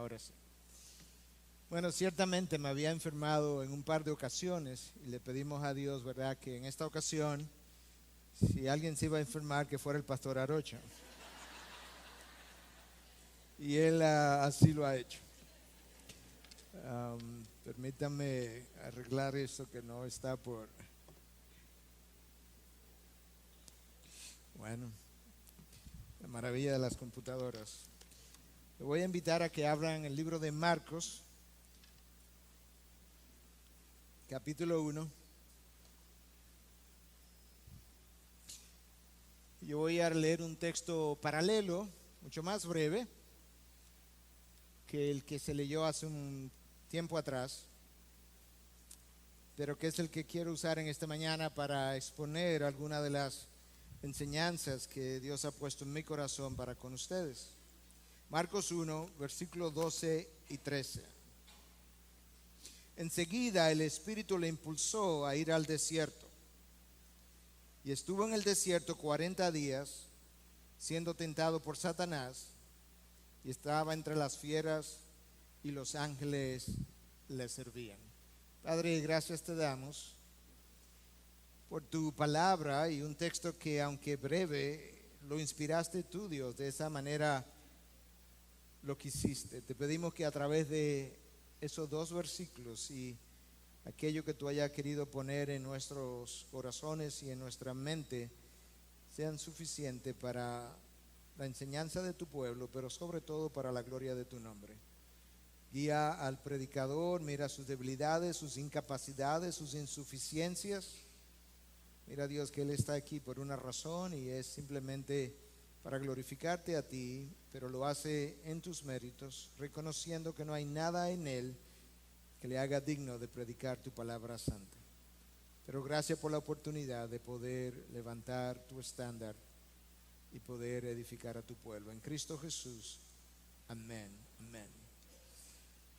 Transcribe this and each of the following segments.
Ahora sí. Bueno, ciertamente me había enfermado en un par de ocasiones y le pedimos a Dios, ¿verdad?, que en esta ocasión, si alguien se iba a enfermar, que fuera el pastor Arocha. Y él así lo ha hecho. Permítame arreglar esto que no está por... Bueno, la maravilla de las computadoras. Le voy a invitar a que abran el libro de Marcos, capítulo 1. Yo voy a leer un texto paralelo, mucho más breve, que el que se leyó hace un tiempo atrás, pero que es el que quiero usar en esta mañana para exponer algunas de las enseñanzas que Dios ha puesto en mi corazón para con ustedes. Marcos 1, versículos 12 y 13. Enseguida el Espíritu le impulsó a ir al desierto, y estuvo en el desierto 40 días, siendo tentado por Satanás, y estaba entre las fieras, y los ángeles le servían. Padre, gracias te damos por tu palabra y un texto que, aunque breve, lo inspiraste tú, Dios, de esa manera lo quisiste. Te pedimos que a través de esos dos versículos y aquello que tú hayas querido poner en nuestros corazones y en nuestra mente sean suficientes para la enseñanza de tu pueblo, pero sobre todo para la gloria de tu nombre. Guía al predicador, mira sus debilidades, sus incapacidades, sus insuficiencias. Mira, Dios, que Él está aquí por una razón y es simplemente para glorificarte a ti, pero lo hace en tus méritos, reconociendo que no hay nada en Él que le haga digno de predicar tu palabra santa. Pero gracias por la oportunidad de poder levantar tu estándar y poder edificar a tu pueblo. En Cristo Jesús. Amén. Amén.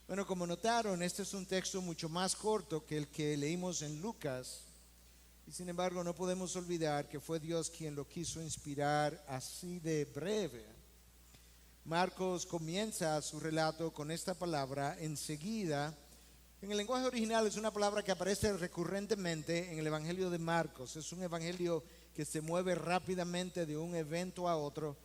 Bueno, como notaron, este es un texto mucho más corto que el que leímos en Lucas. Y sin embargo, no podemos olvidar que fue Dios quien lo quiso inspirar así de breve. Marcos comienza su relato con esta palabra, enseguida. En el lenguaje original es una palabra que aparece recurrentemente en el Evangelio de Marcos. Es un evangelio que se mueve rápidamente de un evento a otro.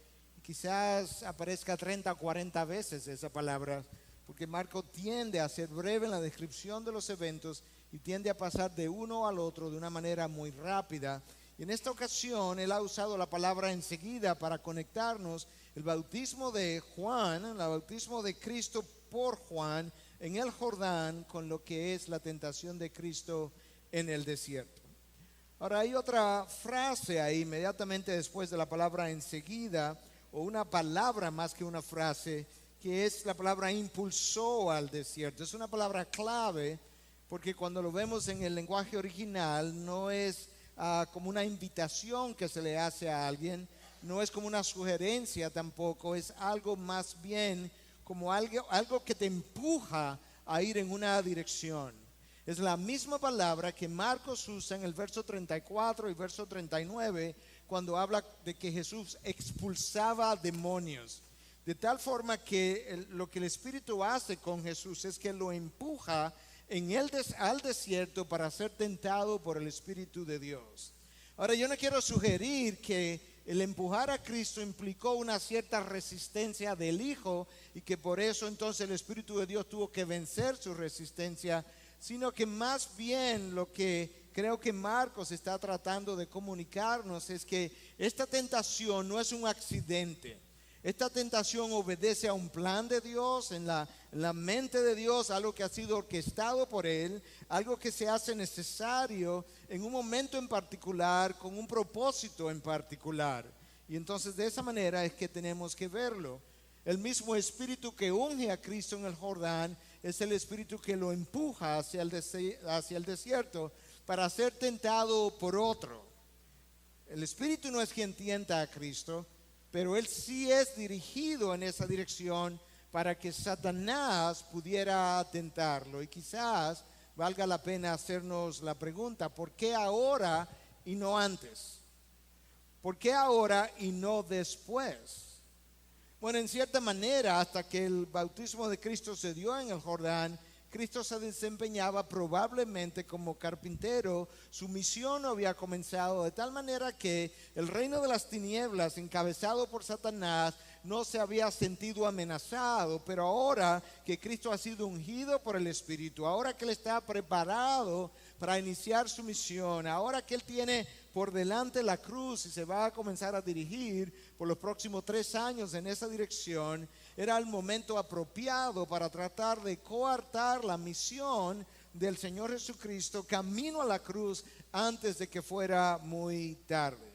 Quizás aparezca 30 o 40 veces esa palabra, porque Marcos tiende a ser breve en la descripción de los eventos y tiende a pasar de uno al otro de una manera muy rápida. Y en esta ocasión él ha usado la palabra enseguida para conectarnos el bautismo de Juan, el bautismo de Cristo por Juan en el Jordán, con lo que es la tentación de Cristo en el desierto. Ahora hay otra frase ahí inmediatamente después de la palabra enseguida, o una palabra más que una frase, que es la palabra impulsó al desierto. Es una palabra clave porque cuando lo vemos en el lenguaje original no es como una invitación que se le hace a alguien, no es como una sugerencia tampoco, es algo más bien como algo que te empuja a ir en una dirección. Es la misma palabra que Marcos usa en el verso 34 y verso 39 cuando habla de que Jesús expulsaba demonios. De tal forma que lo que el Espíritu hace con Jesús es que lo empuja al desierto para ser tentado por el Espíritu de Dios. Ahora, yo no quiero sugerir que el empujar a Cristo implicó una cierta resistencia del Hijo y que por eso entonces el Espíritu de Dios tuvo que vencer su resistencia, sino que más bien lo que creo que Marcos está tratando de comunicarnos es que esta tentación no es un accidente. Esta tentación obedece a un plan de Dios, en la mente de Dios, algo que ha sido orquestado por Él, algo que se hace necesario en un momento en particular, con un propósito en particular. Y entonces de esa manera es que tenemos que verlo. El mismo espíritu que unge a Cristo en el Jordán es el espíritu que lo empuja hacia el desierto para ser tentado por otro. El espíritu no es quien tienta a Cristo, pero él sí es dirigido en esa dirección para que Satanás pudiera tentarlo. Y quizás valga la pena hacernos la pregunta, ¿por qué ahora y no antes? ¿Por qué ahora y no después? Bueno, en cierta manera, hasta que el bautismo de Cristo se dio en el Jordán, Cristo se desempeñaba probablemente como carpintero. Su misión no había comenzado, de tal manera que el reino de las tinieblas, encabezado por Satanás, no se había sentido amenazado. Pero ahora que Cristo ha sido ungido por el Espíritu, ahora que Él está preparado para iniciar su misión, ahora que Él tiene por delante la cruz y se va a comenzar a dirigir por los próximos 3 años en esa dirección, era el momento apropiado para tratar de coartar la misión del Señor Jesucristo camino a la cruz antes de que fuera muy tarde.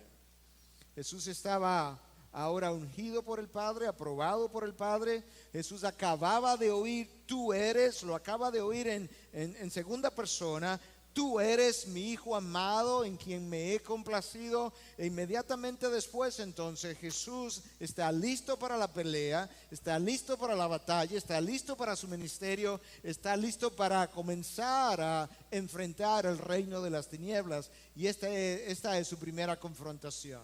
Jesús estaba ahora ungido por el Padre, aprobado por el Padre. Jesús acababa de oír, tú eres, lo acaba de oír en segunda persona. Tú eres mi Hijo amado en quien me he complacido. E inmediatamente después entonces Jesús está listo para la pelea, está listo para la batalla, está listo para su ministerio, está listo para comenzar a enfrentar el reino de las tinieblas. Y esta es su primera confrontación.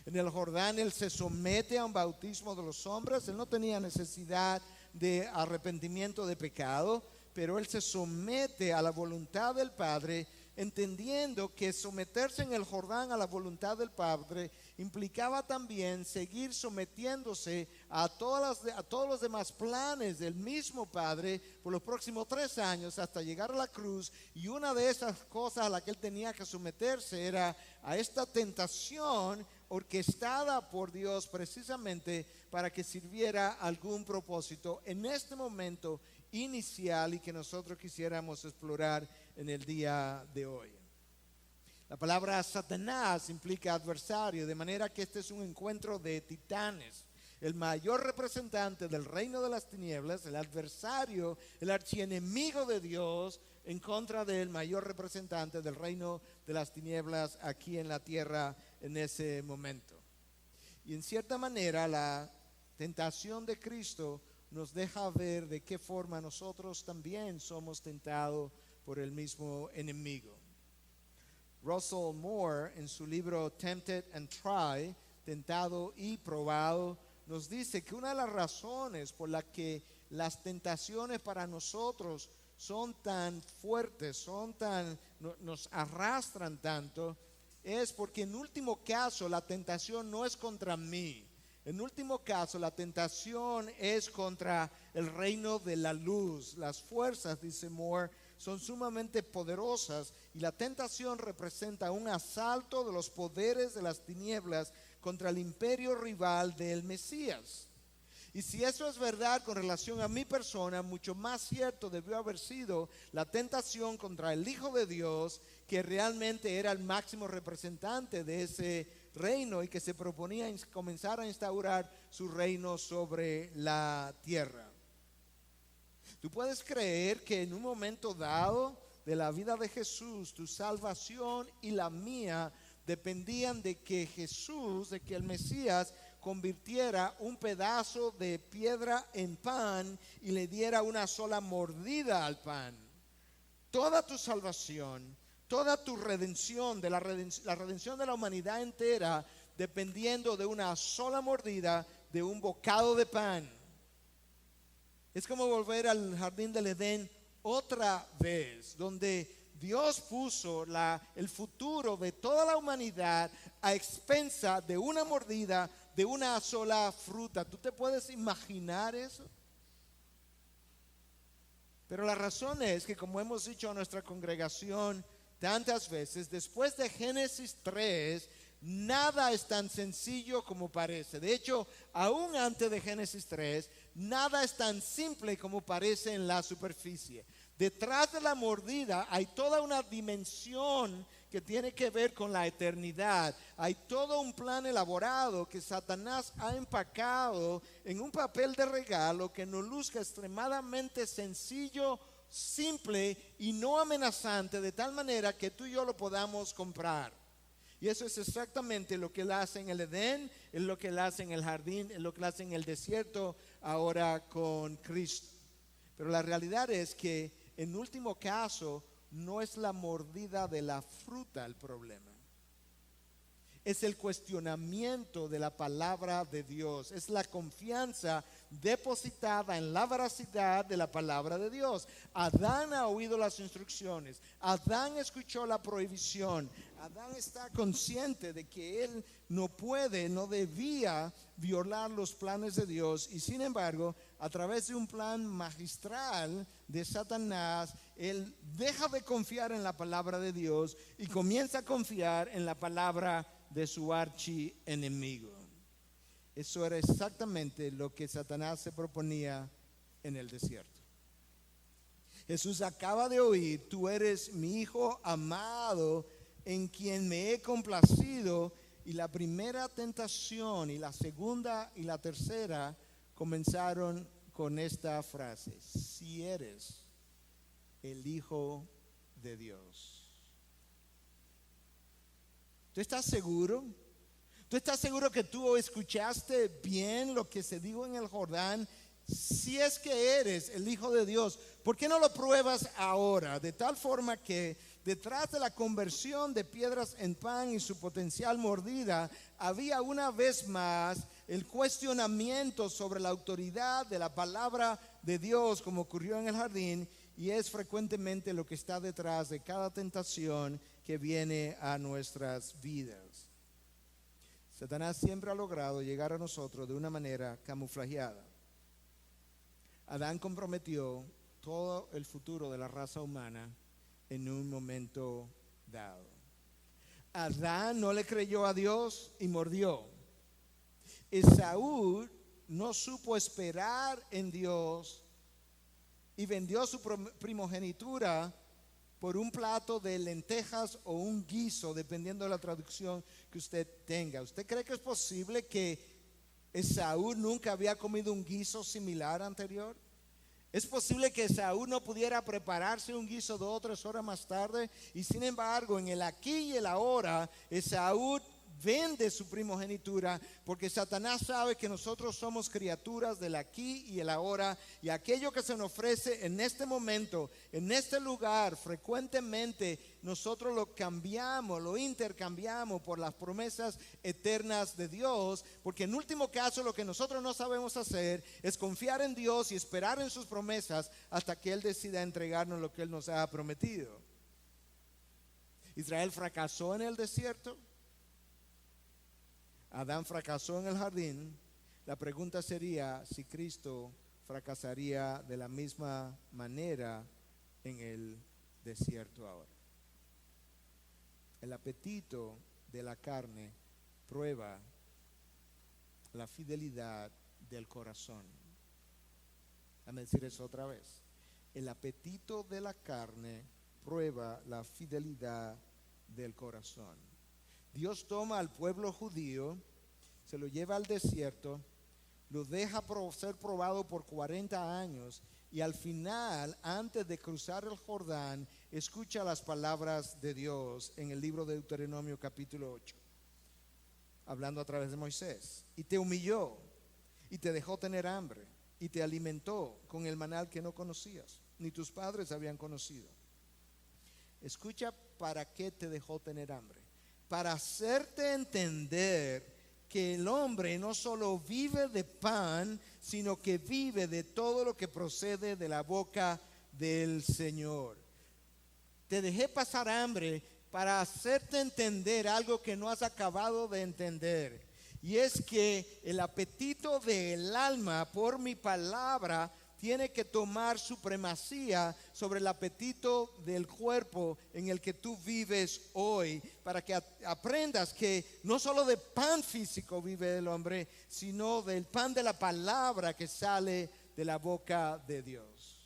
En el Jordán Él se somete a un bautismo de los hombres. Él no tenía necesidad de arrepentimiento de pecado, pero Él se somete a la voluntad del Padre, entendiendo que someterse en el Jordán a la voluntad del Padre implicaba también seguir sometiéndose a todos los demás planes del mismo Padre por los próximos 3 años hasta llegar a la cruz. Y una de esas cosas a las que Él tenía que someterse era a esta tentación orquestada por Dios precisamente para que sirviera algún propósito en este momento inicial y que nosotros quisiéramos explorar en el día de hoy. La palabra Satanás implica adversario, de manera que este es un encuentro de titanes. El mayor representante del reino de las tinieblas, el adversario, el archienemigo de Dios, en contra del mayor representante del reino de las tinieblas aquí en la tierra en ese momento. Y en cierta manera la tentación de Cristo nos deja ver de qué forma nosotros también somos tentados por el mismo enemigo. Russell Moore, en su libro Tempted and Tried, Tentado y Probado, nos dice que una de las razones por las que las tentaciones para nosotros son tan fuertes, nos arrastran tanto, es porque en último caso la tentación no es contra mí. En último caso, la tentación es contra el reino de la luz. Las fuerzas, dice Moore, son sumamente poderosas y la tentación representa un asalto de los poderes de las tinieblas contra el imperio rival del Mesías. Y si eso es verdad con relación a mi persona, mucho más cierto debió haber sido la tentación contra el Hijo de Dios, que realmente era el máximo representante de ese reino y que se proponía comenzar a instaurar su reino sobre la tierra. Tú puedes creer que en un momento dado de la vida de Jesús, tu salvación y la mía dependían de que Jesús, de que el Mesías convirtiera un pedazo de piedra en pan y le diera una sola mordida al pan. Toda tu salvación, toda tu redención, la redención de la humanidad entera, dependiendo de una sola mordida de un bocado de pan. Es como volver al jardín del Edén otra vez, donde Dios puso el futuro de toda la humanidad a expensa de una mordida de una sola fruta. ¿Tú te puedes imaginar eso? Pero la razón es que, como hemos dicho a nuestra congregación tantas veces, después de Génesis 3, nada es tan sencillo como parece. De hecho, aún antes de Génesis 3, nada es tan simple como parece en la superficie. Detrás de la mordida hay toda una dimensión que tiene que ver con la eternidad. Hay todo un plan elaborado que Satanás ha empacado en un papel de regalo que nos luzca extremadamente sencillo, simple y no amenazante, de tal manera que tú y yo lo podamos comprar. Y eso es exactamente lo que él hace en el Edén, es lo que él hace en el jardín, es lo que él hace en el desierto ahora con Cristo. Pero la realidad es que en último caso no es la mordida de la fruta el problema. Es el cuestionamiento de la palabra de Dios. Es la confianza depositada en la veracidad de la palabra de Dios. Adán ha oído las instrucciones. Adán escuchó la prohibición. Adán está consciente de que él no debía violar los planes de Dios. Y sin embargo, a través de un plan magistral de Satanás, él deja de confiar en la palabra de Dios y comienza a confiar en la palabra de su archienemigo. Eso era exactamente lo que Satanás se proponía en el desierto. Jesús acaba de oír: tú eres mi hijo amado, en quien me he complacido. Y la primera tentación y la segunda y la tercera comenzaron con esta frase: si eres el Hijo de Dios. ¿Tú estás seguro? ¿Tú estás seguro que tú escuchaste bien lo que se dijo en el Jordán? Si es que eres el Hijo de Dios, ¿por qué no lo pruebas ahora? De tal forma que detrás de la conversión de piedras en pan y su potencial mordida, había una vez más el cuestionamiento sobre la autoridad de la palabra de Dios, como ocurrió en el jardín, y es frecuentemente lo que está detrás de cada tentación que viene a nuestras vidas. Satanás siempre ha logrado llegar a nosotros de una manera camuflajeada. Adán comprometió todo el futuro de la raza humana en un momento dado. Adán no le creyó a Dios y mordió. Esaú no supo esperar en Dios y vendió su primogenitura por un plato de lentejas o un guiso, dependiendo de la traducción que usted tenga. ¿Usted cree que es posible que Esaú nunca había comido un guiso similar anterior? ¿Es posible que Esaú no pudiera prepararse un guiso 2 o 3 horas más tarde? Y sin embargo, en el aquí y el ahora, Esaú vende su primogenitura, porque Satanás sabe que nosotros somos criaturas del aquí y el ahora, y aquello que se nos ofrece en este momento, en este lugar, frecuentemente nosotros lo cambiamos, lo intercambiamos por las promesas eternas de Dios, porque en último caso lo que nosotros no sabemos hacer es confiar en Dios y esperar en sus promesas hasta que Él decida entregarnos lo que Él nos ha prometido. Israel fracasó en el desierto. Adán fracasó en el jardín. La pregunta sería si Cristo fracasaría de la misma manera en el desierto ahora. El apetito de la carne prueba la fidelidad del corazón. Déjame decir eso otra vez. El apetito de la carne prueba la fidelidad del corazón. Dios toma al pueblo judío, se lo lleva al desierto, lo deja ser probado por 40 años y al final, antes de cruzar el Jordán, escucha las palabras de Dios en el libro de Deuteronomio capítulo 8, hablando a través de Moisés. Y te humilló y te dejó tener hambre y te alimentó con el maná que no conocías, ni tus padres habían conocido. Escucha, ¿para qué te dejó tener hambre? Para hacerte entender que el hombre no solo vive de pan, sino que vive de todo lo que procede de la boca del Señor. Te dejé pasar hambre para hacerte entender algo que no has acabado de entender. Y es que el apetito del alma por mi palabra tiene que tomar supremacía sobre el apetito del cuerpo en el que tú vives hoy, para que aprendas que no solo de pan físico vive el hombre, sino del pan de la palabra que sale de la boca de Dios.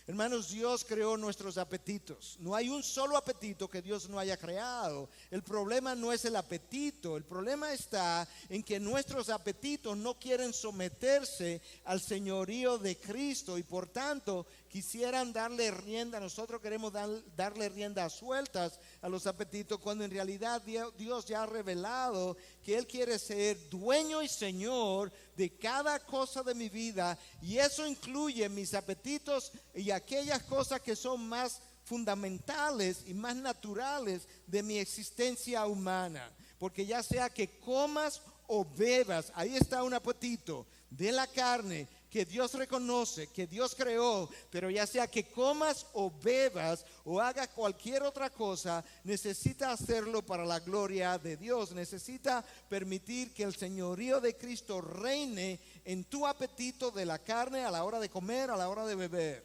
Hermanos, Dios creó nuestros apetitos. No hay un solo apetito que Dios no haya creado. El problema no es el apetito. El problema está en que nuestros apetitos no quieren someterse al señorío de Cristo y por tanto quisieran darle rienda. Nosotros queremos darle rienda sueltas a los apetitos, cuando en realidad Dios ya ha revelado que Él quiere ser dueño y señor de cada cosa de mi vida, y eso incluye mis apetitos y aquellas cosas que son más fundamentales y más naturales de mi existencia humana. Porque ya sea que comas o bebas, ahí está un apetito de la carne que Dios reconoce, que Dios creó, pero ya sea que comas o bebas o hagas cualquier otra cosa, necesita hacerlo para la gloria de Dios. Necesita permitir que el señorío de Cristo reine en tu apetito de la carne a la hora de comer, a la hora de beber.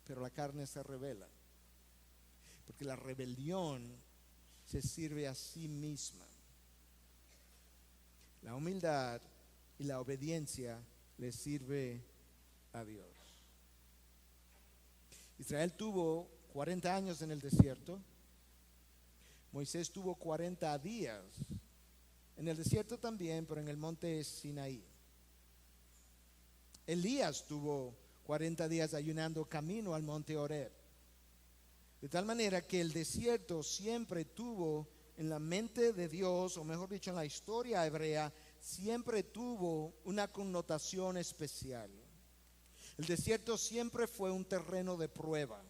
Pero la carne se rebela, porque la rebelión se sirve a sí misma. La humildad y la obediencia le sirve a Dios. Israel tuvo 40 años en el desierto. Moisés tuvo 40 días en el desierto también, pero en el monte Sinaí. Elías tuvo 40 días ayunando camino al monte Horeb. De tal manera que el desierto siempre tuvo en la mente de Dios, o mejor dicho, en la historia hebrea, siempre tuvo una connotación especial. El desierto siempre fue un terreno de prueba.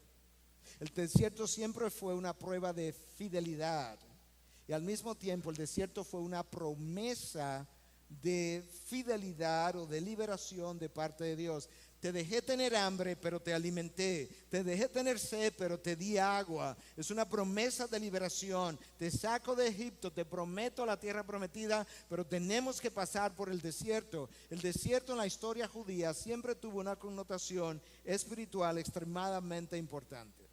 El desierto siempre fue una prueba de fidelidad. Y al mismo tiempo el desierto fue una promesa de fidelidad o de liberación de parte de Dios. Te dejé tener hambre, pero te alimenté. Te dejé tener sed, pero te di agua. Es una promesa de liberación. Te saco de Egipto, te prometo la tierra prometida, pero tenemos que pasar por el desierto. El desierto en la historia judía siempre tuvo una connotación espiritual extremadamente importante.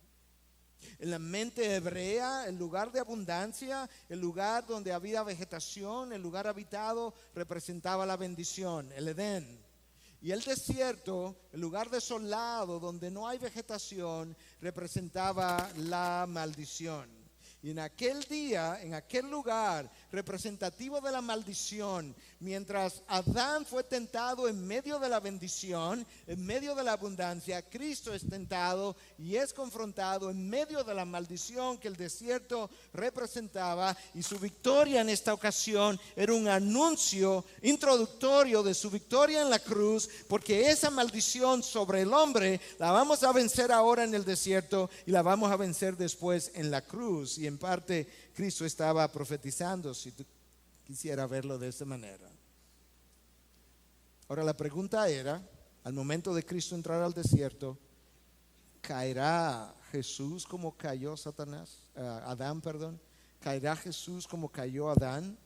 En la mente hebrea, el lugar de abundancia, el lugar donde había vegetación, el lugar habitado, representaba la bendición, el Edén. Y el desierto, el lugar desolado donde no hay vegetación, representaba la maldición. Y en aquel día, en aquel lugar representativo de la maldición, mientras Adán fue tentado en medio de la bendición, en medio de la abundancia, Cristo es tentado y es confrontado en medio de la maldición que el desierto representaba. Y su victoria en esta ocasión era un anuncio introductorio de su victoria en la cruz, porque esa maldición sobre el hombre la vamos a vencer ahora en el desierto y la vamos a vencer después en la cruz. Y en parte Cristo estaba profetizando, si tú quisieras verlo de esa manera. Ahora la pregunta era, al momento de Cristo entrar al desierto, ¿caerá Jesús como cayó Adán? ¿Caerá Jesús como cayó Adán?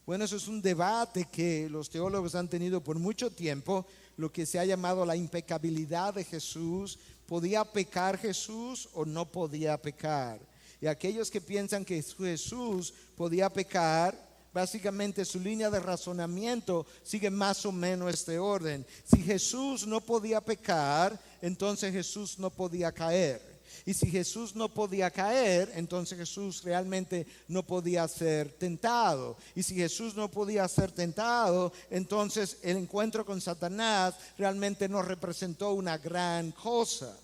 Bueno, eso es un debate que los teólogos han tenido por mucho tiempo, lo que se ha llamado la impecabilidad de Jesús. ¿Podía pecar Jesús o no podía pecar? Y aquellos que piensan que Jesús podía pecar, básicamente su línea de razonamiento sigue más o menos este orden. Si Jesús no podía pecar, entonces Jesús no podía caer. Y si Jesús no podía caer, entonces Jesús realmente no podía ser tentado. Y si Jesús no podía ser tentado, entonces el encuentro con Satanás realmente no representó una gran cosa.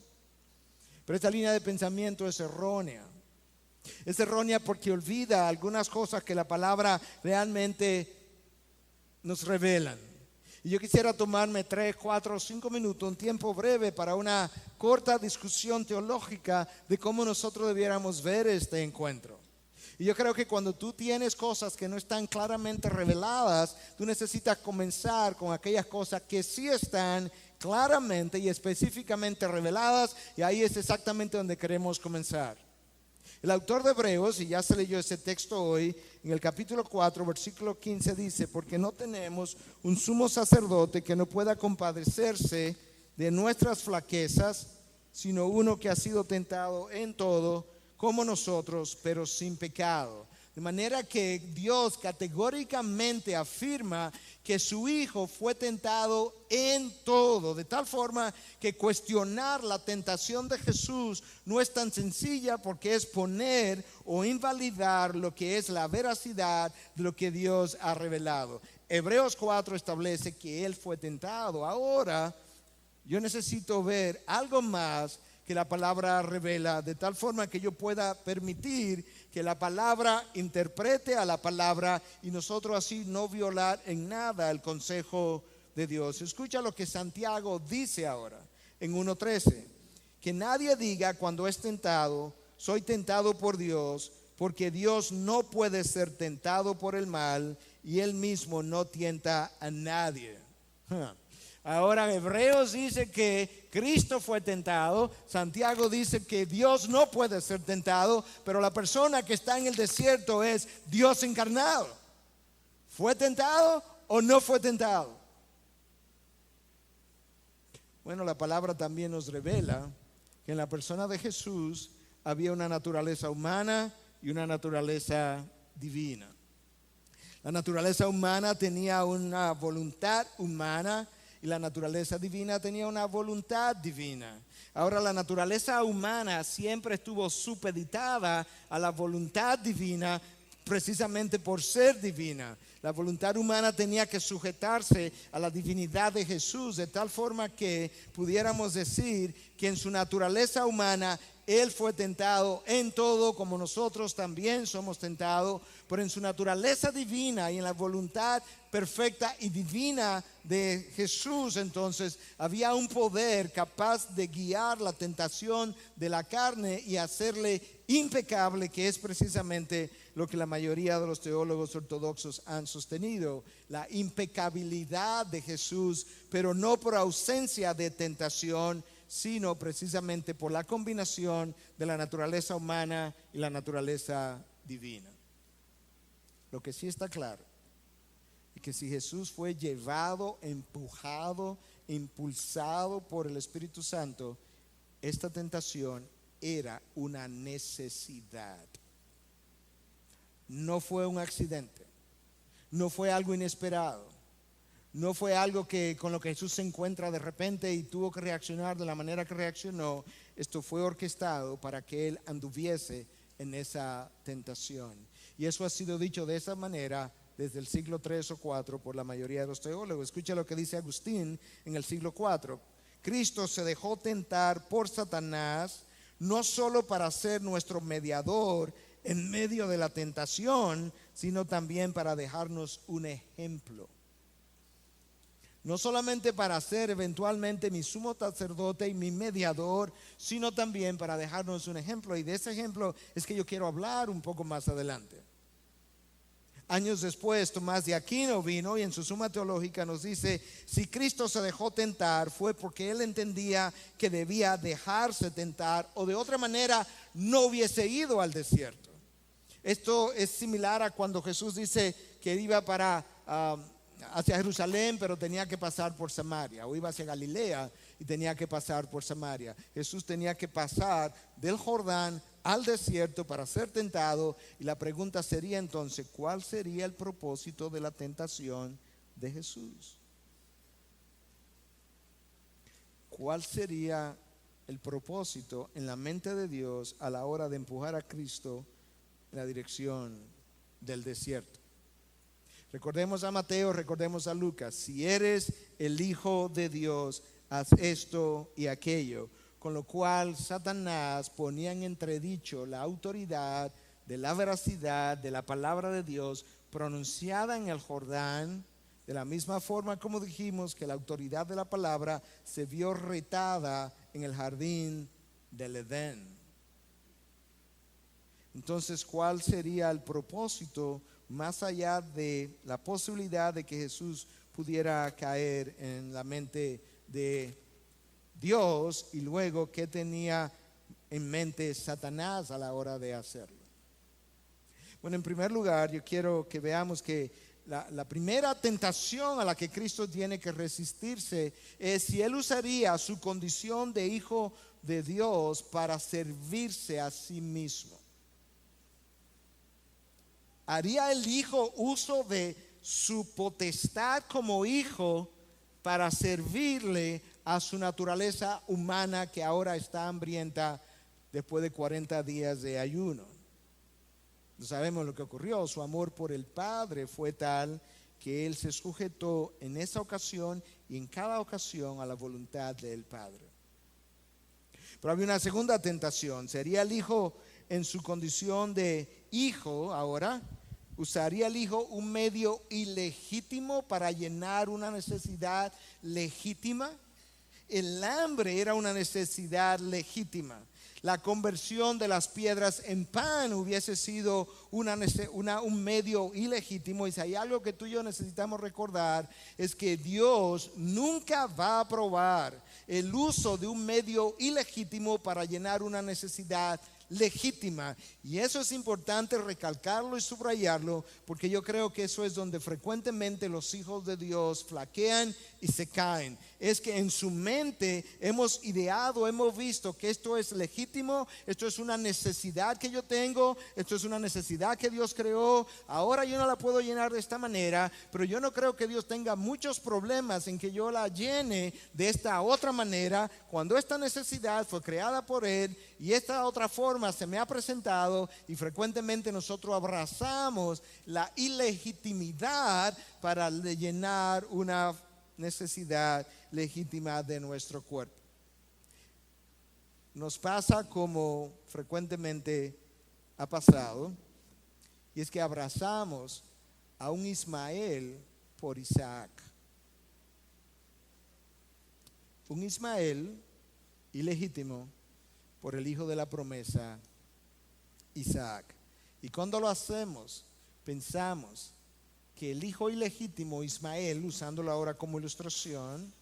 Pero esta línea de pensamiento es errónea. Es errónea porque olvida algunas cosas que la palabra realmente nos revelan. Y yo quisiera tomarme 3, 4, 5 minutos, un tiempo breve para una corta discusión teológica de cómo nosotros debiéramos ver este encuentro. Y yo creo que cuando tú tienes cosas que no están claramente reveladas, tú necesitas comenzar con aquellas cosas que sí están claramente y específicamente reveladas, y ahí es exactamente donde queremos comenzar. El autor de Hebreos, y ya se leyó ese texto hoy, en el capítulo 4, versículo 15 dice: porque no tenemos un sumo sacerdote que no pueda compadecerse de nuestras flaquezas, sino uno que ha sido tentado en todo como nosotros, pero sin pecado. De manera que Dios categóricamente afirma que su Hijo fue tentado en todo, de tal forma que cuestionar la tentación de Jesús no es tan sencilla, porque es poner o invalidar lo que es la veracidad de lo que Dios ha revelado. Hebreos 4 establece que Él fue tentado. Ahora yo necesito ver algo más que la palabra revela, de tal forma que yo pueda permitir que la palabra interprete a la palabra y nosotros así no violar en nada el consejo de Dios. Escucha lo que Santiago dice ahora en 1:13: que nadie diga cuando es tentado, soy tentado por Dios, porque Dios no puede ser tentado por el mal y él mismo no tienta a nadie. Ahora Hebreos dice que Cristo fue tentado, Santiago dice que Dios no puede ser tentado, pero la persona que está en el desierto es Dios encarnado. ¿Fue tentado o no fue tentado? Bueno, la palabra también nos revela que en la persona de Jesús había una naturaleza humana y una naturaleza divina. La naturaleza humana tenía una voluntad humana y la naturaleza divina tenía una voluntad divina. Ahora, la naturaleza humana siempre estuvo supeditada a la voluntad divina precisamente por ser divina. La voluntad humana tenía que sujetarse a la divinidad de Jesús, de tal forma que pudiéramos decir que en su naturaleza humana Él fue tentado en todo, como nosotros también somos tentados, pero en su naturaleza divina y en la voluntad perfecta y divina de Jesús, entonces había un poder capaz de guiar la tentación de la carne y hacerle impecable, que es precisamente lo que la mayoría de los teólogos ortodoxos han sostenido, la impecabilidad de Jesús, pero no por ausencia de tentación, sino precisamente por la combinación de la naturaleza humana y la naturaleza divina. Lo que sí está claro es que si Jesús fue llevado, empujado, impulsado por el Espíritu Santo, esta tentación era una necesidad. No fue un accidente, no fue algo inesperado, no fue algo con lo que Jesús se encuentra de repente y tuvo que reaccionar de la manera que reaccionó. Esto fue orquestado para que Él anduviese en esa tentación. Y eso ha sido dicho de esa manera desde el siglo 3 o 4 por la mayoría de los teólogos. Escucha lo que dice Agustín en el siglo 4. Cristo se dejó tentar por Satanás no solo para ser nuestro mediador en medio de la tentación, sino también para dejarnos un ejemplo. No solamente para ser eventualmente mi sumo sacerdote y mi mediador, sino también para dejarnos un ejemplo. Y de ese ejemplo es que yo quiero hablar un poco más adelante. Años después, Tomás de Aquino vino y en su Suma Teológica nos dice: si Cristo se dejó tentar fue porque Él entendía que debía dejarse tentar, o de otra manera no hubiese ido al desierto. Esto es similar a cuando Jesús dice que iba hacia Jerusalén, pero tenía que pasar por Samaria, o iba hacia Galilea y tenía que pasar por Samaria. Jesús tenía que pasar del Jordán al desierto para ser tentado, y la pregunta sería entonces, ¿cuál sería el propósito de la tentación de Jesús? ¿Cuál sería el propósito en la mente de Dios a la hora de empujar a Cristo en la dirección del desierto? Recordemos a Mateo, recordemos a Lucas: si eres el Hijo de Dios, haz esto y aquello. Con lo cual Satanás ponía en entredicho la autoridad de la veracidad de la palabra de Dios pronunciada en el Jordán, de la misma forma como dijimos que la autoridad de la palabra se vio retada en el jardín del Edén. Entonces, ¿cuál sería el propósito más allá de la posibilidad de que Jesús pudiera caer en la mente de Dios, y luego qué tenía en mente Satanás a la hora de hacerlo? Bueno, en primer lugar, yo quiero que veamos que la primera tentación a la que Cristo tiene que resistirse es si Él usaría su condición de Hijo de Dios para servirse a sí mismo. ¿Haría el Hijo uso de su potestad como Hijo para servirle a su naturaleza humana que ahora está hambrienta después de 40 días de ayuno? No sabemos lo que ocurrió. Su amor por el Padre fue tal que Él se sujetó en esa ocasión y en cada ocasión a la voluntad del Padre. Pero había una segunda tentación. ¿Sería el Hijo en su condición de Hijo ahora? ¿Usaría el Hijo un medio ilegítimo para llenar una necesidad legítima? El hambre era una necesidad legítima. la conversión de las piedras en pan hubiese sido un medio ilegítimo. Y si hay algo que tú y yo necesitamos recordar, es que Dios nunca va a aprobar el uso de un medio ilegítimo para llenar una necesidad legítima. Y eso es importante recalcarlo y subrayarlo, porque yo creo que eso es donde frecuentemente los hijos de Dios flaquean y se caen. Es que en su mente hemos ideado, hemos visto que esto es legítimo, esto es una necesidad que yo tengo, esto es una necesidad que Dios creó, ahora yo no la puedo llenar de esta manera, pero yo no creo que Dios tenga muchos problemas en que yo la llene de esta otra manera, cuando esta necesidad fue creada por Él y esta otra forma se me ha presentado. Y frecuentemente nosotros abrazamos la ilegitimidad para llenar una necesidad legítima de nuestro cuerpo. Nos pasa como frecuentemente ha pasado, y es que abrazamos a un Ismael por Isaac. Un Ismael ilegítimo por el hijo de la promesa, Isaac. Y cuando lo hacemos, pensamos que el hijo ilegítimo Ismael, usándolo ahora como ilustración,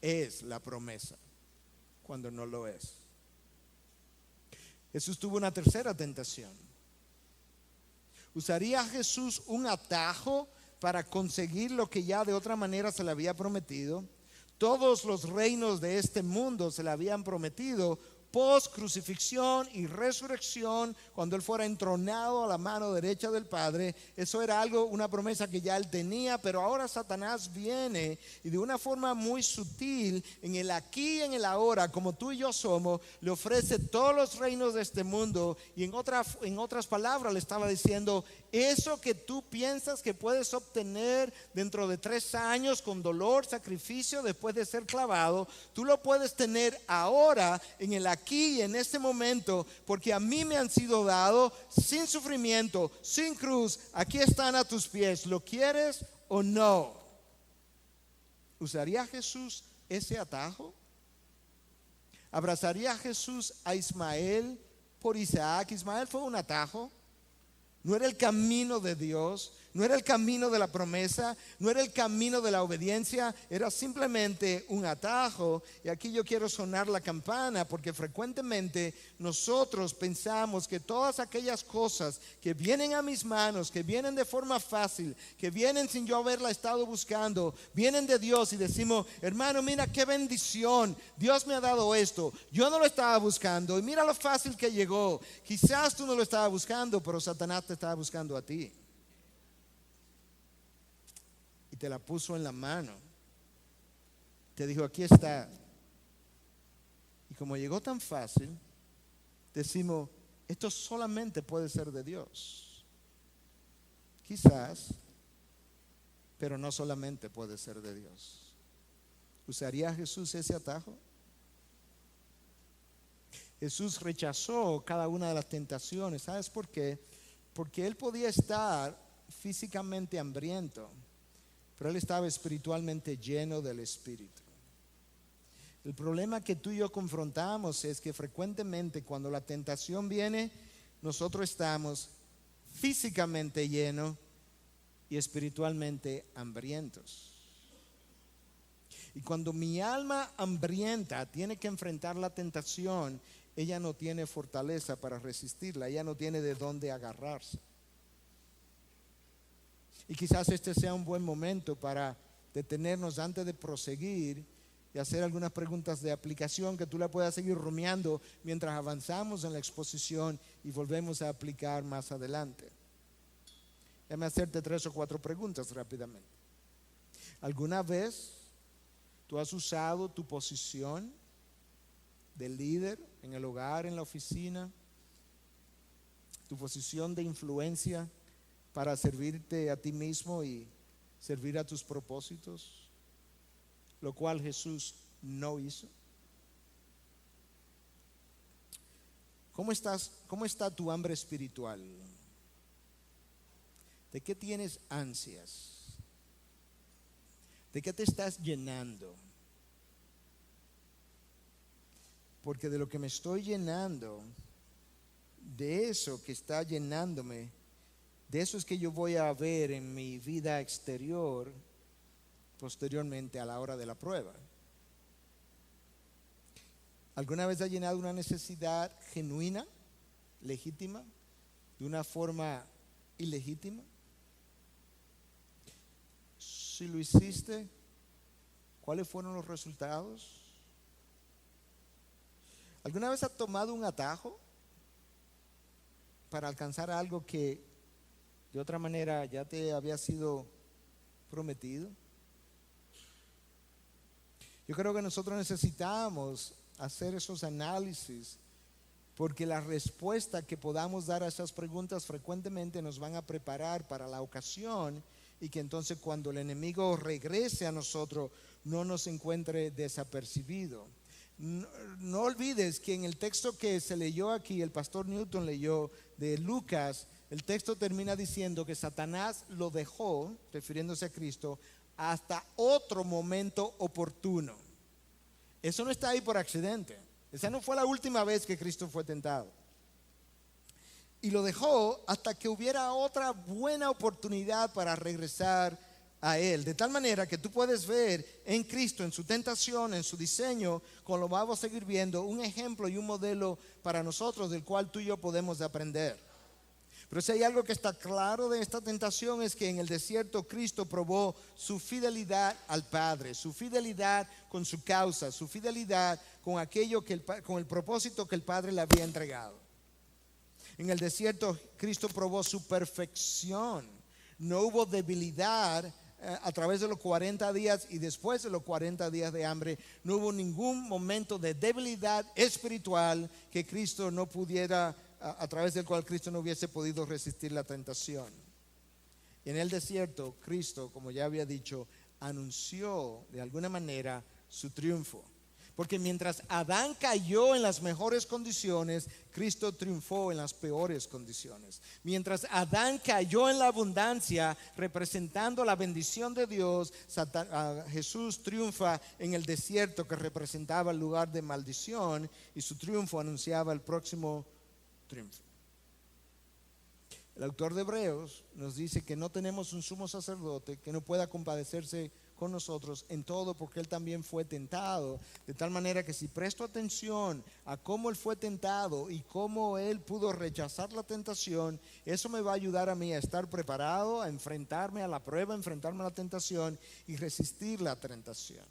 es la promesa, cuando no lo es. Jesús tuvo una tercera tentación. ¿Usaría Jesús un atajo para conseguir lo que ya de otra manera se le había prometido? Todos los reinos de este mundo se le habían prometido post crucifixión y resurrección, cuando Él fuera entronado a la mano derecha del Padre. Eso era una promesa que ya Él tenía, pero ahora Satanás viene y de una forma muy sutil, en el aquí y en el ahora, como tú y yo somos, le ofrece todos los reinos de este mundo. Y en otras palabras le estaba diciendo: eso que tú piensas que puedes obtener dentro de 3 años con dolor, sacrificio, después de ser clavado, tú lo puedes tener ahora, en el aquí y en este momento, porque a mí me han sido dados sin sufrimiento, sin cruz. Aquí están a tus pies. ¿Lo quieres o no? ¿Usaría Jesús ese atajo? ¿Abrazaría Jesús a Ismael por Isaac? Ismael fue un atajo. No era el camino de Dios, no era el camino de la promesa, no era el camino de la obediencia, era simplemente un atajo. Y aquí yo quiero sonar la campana, porque frecuentemente nosotros pensamos que todas aquellas cosas que vienen a mis manos, que vienen de forma fácil, que vienen sin yo haberla estado buscando, vienen de Dios, y decimos: hermano, mira qué bendición, Dios me ha dado esto, yo no lo estaba buscando y mira lo fácil que llegó. Quizás tú no lo estabas buscando, pero Satanás te estaba buscando a ti y te la puso en la mano, te dijo: aquí está. Y como llegó tan fácil, decimos: esto solamente puede ser de Dios. Quizás, pero no solamente puede ser de Dios. ¿Usaría Jesús ese atajo? Jesús rechazó cada una de las tentaciones. ¿Sabes por qué? Porque Él podía estar físicamente hambriento, pero Él estaba espiritualmente lleno del Espíritu. El problema que tú y yo confrontamos es que frecuentemente cuando la tentación viene, nosotros estamos físicamente llenos y espiritualmente hambrientos. Y cuando mi alma hambrienta tiene que enfrentar la tentación, ella no tiene fortaleza para resistirla, ella no tiene de dónde agarrarse. Y quizás este sea un buen momento para detenernos antes de proseguir y hacer algunas preguntas de aplicación que tú la puedas seguir rumiando mientras avanzamos en la exposición y volvemos a aplicar más adelante. Déjame hacerte 3 o 4 preguntas rápidamente. ¿Alguna vez tú has usado tu posición de líder en el hogar, en la oficina, tu posición de influencia para servirte a ti mismo y servir a tus propósitos, lo cual Jesús no hizo? ¿Cómo está tu hambre espiritual? ¿De qué tienes ansias? ¿De qué te estás llenando? porque de lo que me estoy llenando, de eso que está llenándome, de eso es que yo voy a ver en mi vida exterior posteriormente a la hora de la prueba. ¿Alguna vez ha llenado una necesidad genuina, legítima, de una forma ilegítima? Si lo hiciste, ¿cuáles fueron los resultados? ¿Alguna vez has tomado un atajo para alcanzar algo que de otra manera ya te había sido prometido? Yo creo que nosotros necesitamos hacer esos análisis, porque la respuesta que podamos dar a esas preguntas frecuentemente nos van a preparar para la ocasión, y que entonces cuando el enemigo regrese a nosotros no nos encuentre desapercibido. No olvides que en el texto que se leyó aquí, el pastor Newton leyó de Lucas, el texto termina diciendo que Satanás lo dejó, refiriéndose a Cristo, hasta otro momento oportuno. Eso no está ahí por accidente. Esa no fue la última vez que Cristo fue tentado. Y lo dejó hasta que hubiera otra buena oportunidad para regresar a Él. De tal manera que tú puedes ver en Cristo, en su tentación, en su diseño, como lo vamos a seguir viendo, un ejemplo y un modelo para nosotros del cual tú y yo podemos aprender. Pero si hay algo que está claro de esta tentación, es que en el desierto Cristo probó su fidelidad al Padre, su fidelidad con su causa, su fidelidad con aquello con el propósito que el Padre le había entregado. En el desierto Cristo probó su perfección. No hubo debilidad a través de los 40 días y después de los 40 días de hambre. No hubo ningún momento de debilidad espiritual que Cristo no pudiera, a través del cual Cristo no hubiese podido resistir la tentación. Y en el desierto Cristo, como ya había dicho, anunció de alguna manera su triunfo. Porque mientras Adán cayó en las mejores condiciones, Cristo triunfó en las peores condiciones. Mientras Adán cayó en la abundancia, representando la bendición de Dios, Jesús triunfa en el desierto, que representaba el lugar de maldición, y su triunfo anunciaba el próximo triunfo. El autor de Hebreos nos dice que no tenemos un sumo sacerdote que no pueda compadecerse con nosotros en todo, porque Él también fue tentado, de tal manera que si presto atención a cómo Él fue tentado y cómo Él pudo rechazar la tentación, eso me va a ayudar a mí a estar preparado, a enfrentarme a la prueba, a enfrentarme a la tentación y resistir la tentación.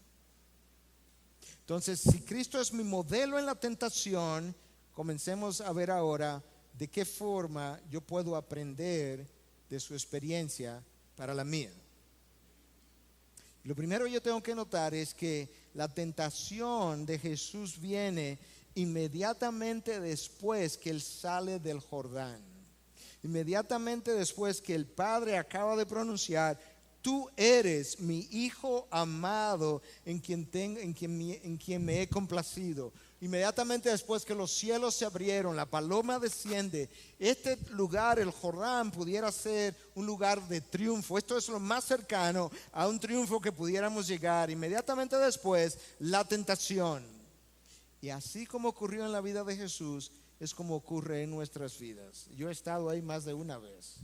Entonces, si Cristo es mi modelo en la tentación, comencemos a ver ahora de qué forma yo puedo aprender de su experiencia para la mía. Lo primero que yo tengo que notar es que la tentación de Jesús viene inmediatamente después que Él sale del Jordán. Inmediatamente después que el Padre acaba de pronunciar: tú eres mi Hijo amado, en quien me he complacido. Inmediatamente después que los cielos se abrieron, la paloma desciende. Este lugar, el Jordán, pudiera ser un lugar de triunfo. Esto es lo más cercano a un triunfo que pudiéramos llegar. Inmediatamente después, la tentación. Y así como ocurrió en la vida de Jesús, es como ocurre en nuestras vidas. Yo he estado ahí más de una vez,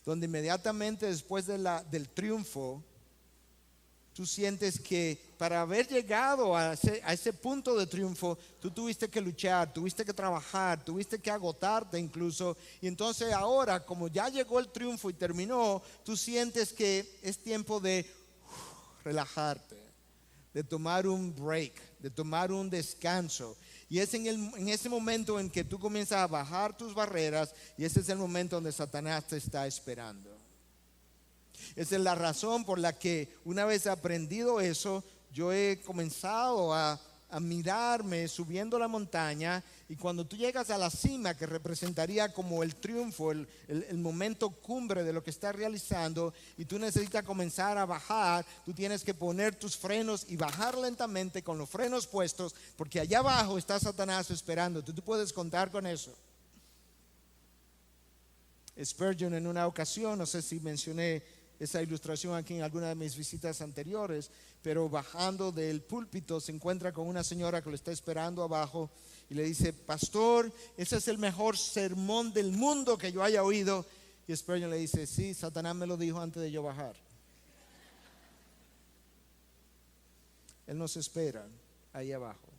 donde inmediatamente después del triunfo, tú sientes que para haber llegado a ese punto de triunfo, tú tuviste que luchar, tuviste que trabajar, tuviste que agotarte incluso. Y entonces ahora, como ya llegó el triunfo y terminó, tú sientes que es tiempo de relajarte, de tomar un break, de tomar un descanso. Y es en ese momento en que tú comienzas a bajar tus barreras, y ese es el momento donde Satanás te está esperando. Esa es la razón por la que, una vez aprendido eso, yo he comenzado a mirarme subiendo la montaña, y cuando tú llegas a la cima, que representaría como el triunfo, el momento cumbre de lo que estás realizando, y tú necesitas comenzar a bajar, tú tienes que poner tus frenos y bajar lentamente con los frenos puestos, porque allá abajo está Satanás esperando. Tú puedes contar con eso. Spurgeon, en una ocasión, no sé si mencioné esa ilustración aquí en alguna de mis visitas anteriores, pero bajando del púlpito se encuentra con una señora que lo está esperando abajo y le dice: pastor, ese es el mejor sermón del mundo que yo haya oído. Y Spurgeon le dice: sí, Satanás me lo dijo antes de yo bajar. Él nos espera ahí abajo,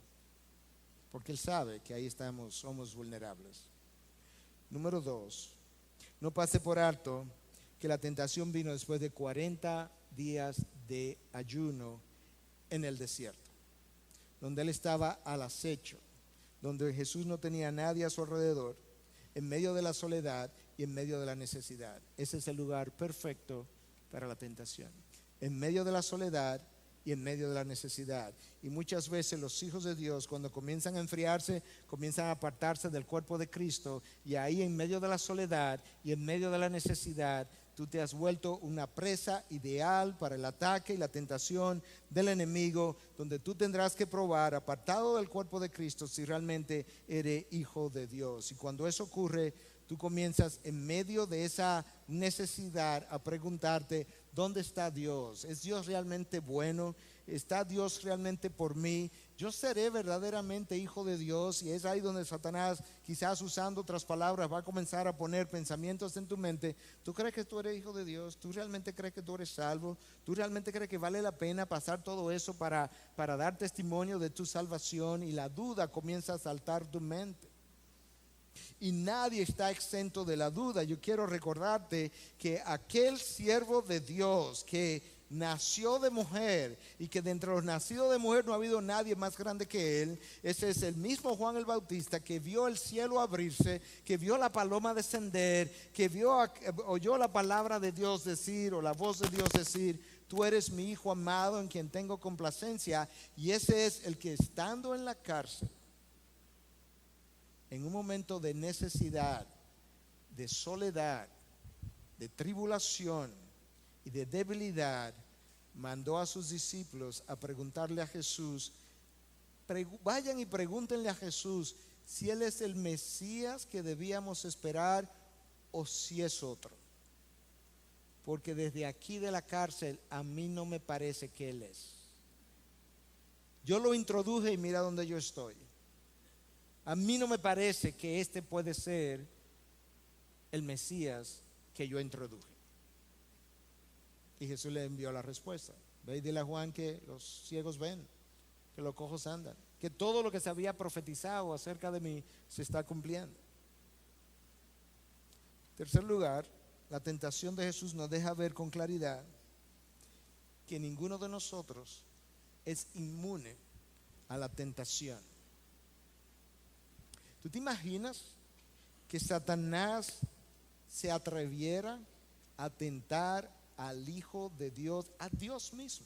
porque Él sabe que ahí somos vulnerables. Número 2, no pase por alto que la tentación vino después de 40 días de ayuno en el desierto, donde Él estaba al acecho, donde Jesús no tenía a nadie a su alrededor, en medio de la soledad y en medio de la necesidad. Ese es el lugar perfecto para la tentación, en medio de la soledad y en medio de la necesidad. Y muchas veces los hijos de Dios, cuando comienzan a enfriarse, comienzan a apartarse del cuerpo de Cristo, y ahí en medio de la soledad y en medio de la necesidad, tú te has vuelto una presa ideal para el ataque y la tentación del enemigo, donde tú tendrás que probar, apartado del cuerpo de Cristo, si realmente eres hijo de Dios. Y cuando eso ocurre, tú comienzas en medio de esa necesidad a preguntarte: ¿dónde está Dios? ¿Es Dios realmente bueno? ¿Está Dios realmente por mí? ¿Yo seré verdaderamente hijo de Dios? Y es ahí donde Satanás, quizás usando otras palabras, va a comenzar a poner pensamientos en tu mente. ¿Tú crees que tú eres hijo de Dios? ¿Tú realmente crees que tú eres salvo? ¿Tú realmente crees que vale la pena pasar todo eso para dar testimonio de tu salvación? Y la duda comienza a saltar tu mente. Y nadie está exento de la duda. Yo quiero recordarte que aquel siervo de Dios que nació de mujer, y que de entre los nacidos de mujer no ha habido nadie más grande que él, ese es el mismo Juan el Bautista, que vio el cielo abrirse, que vio la paloma descender, que oyó la palabra de Dios decir, o la voz de Dios decir: tú eres mi hijo amado en quien tengo complacencia. Y ese es el que, estando en la cárcel, en un momento de necesidad, de soledad, de tribulación y de debilidad, mandó a sus discípulos a preguntarle a Jesús: vayan y pregúntenle a Jesús si Él es el Mesías que debíamos esperar o si es otro, porque desde aquí de la cárcel a mí no me parece que Él es. Yo lo introduje y mira dónde yo estoy. A mí no me parece que este puede ser el Mesías que yo introduje. Y Jesús le envió la respuesta: ve y dile a Juan que los ciegos ven, que los cojos andan, que todo lo que se había profetizado acerca de mí se está cumpliendo. En tercer lugar, la tentación de Jesús nos deja ver con claridad que ninguno de nosotros es inmune a la tentación. ¿Tú te imaginas que Satanás se atreviera a tentar al Hijo de Dios, a Dios mismo?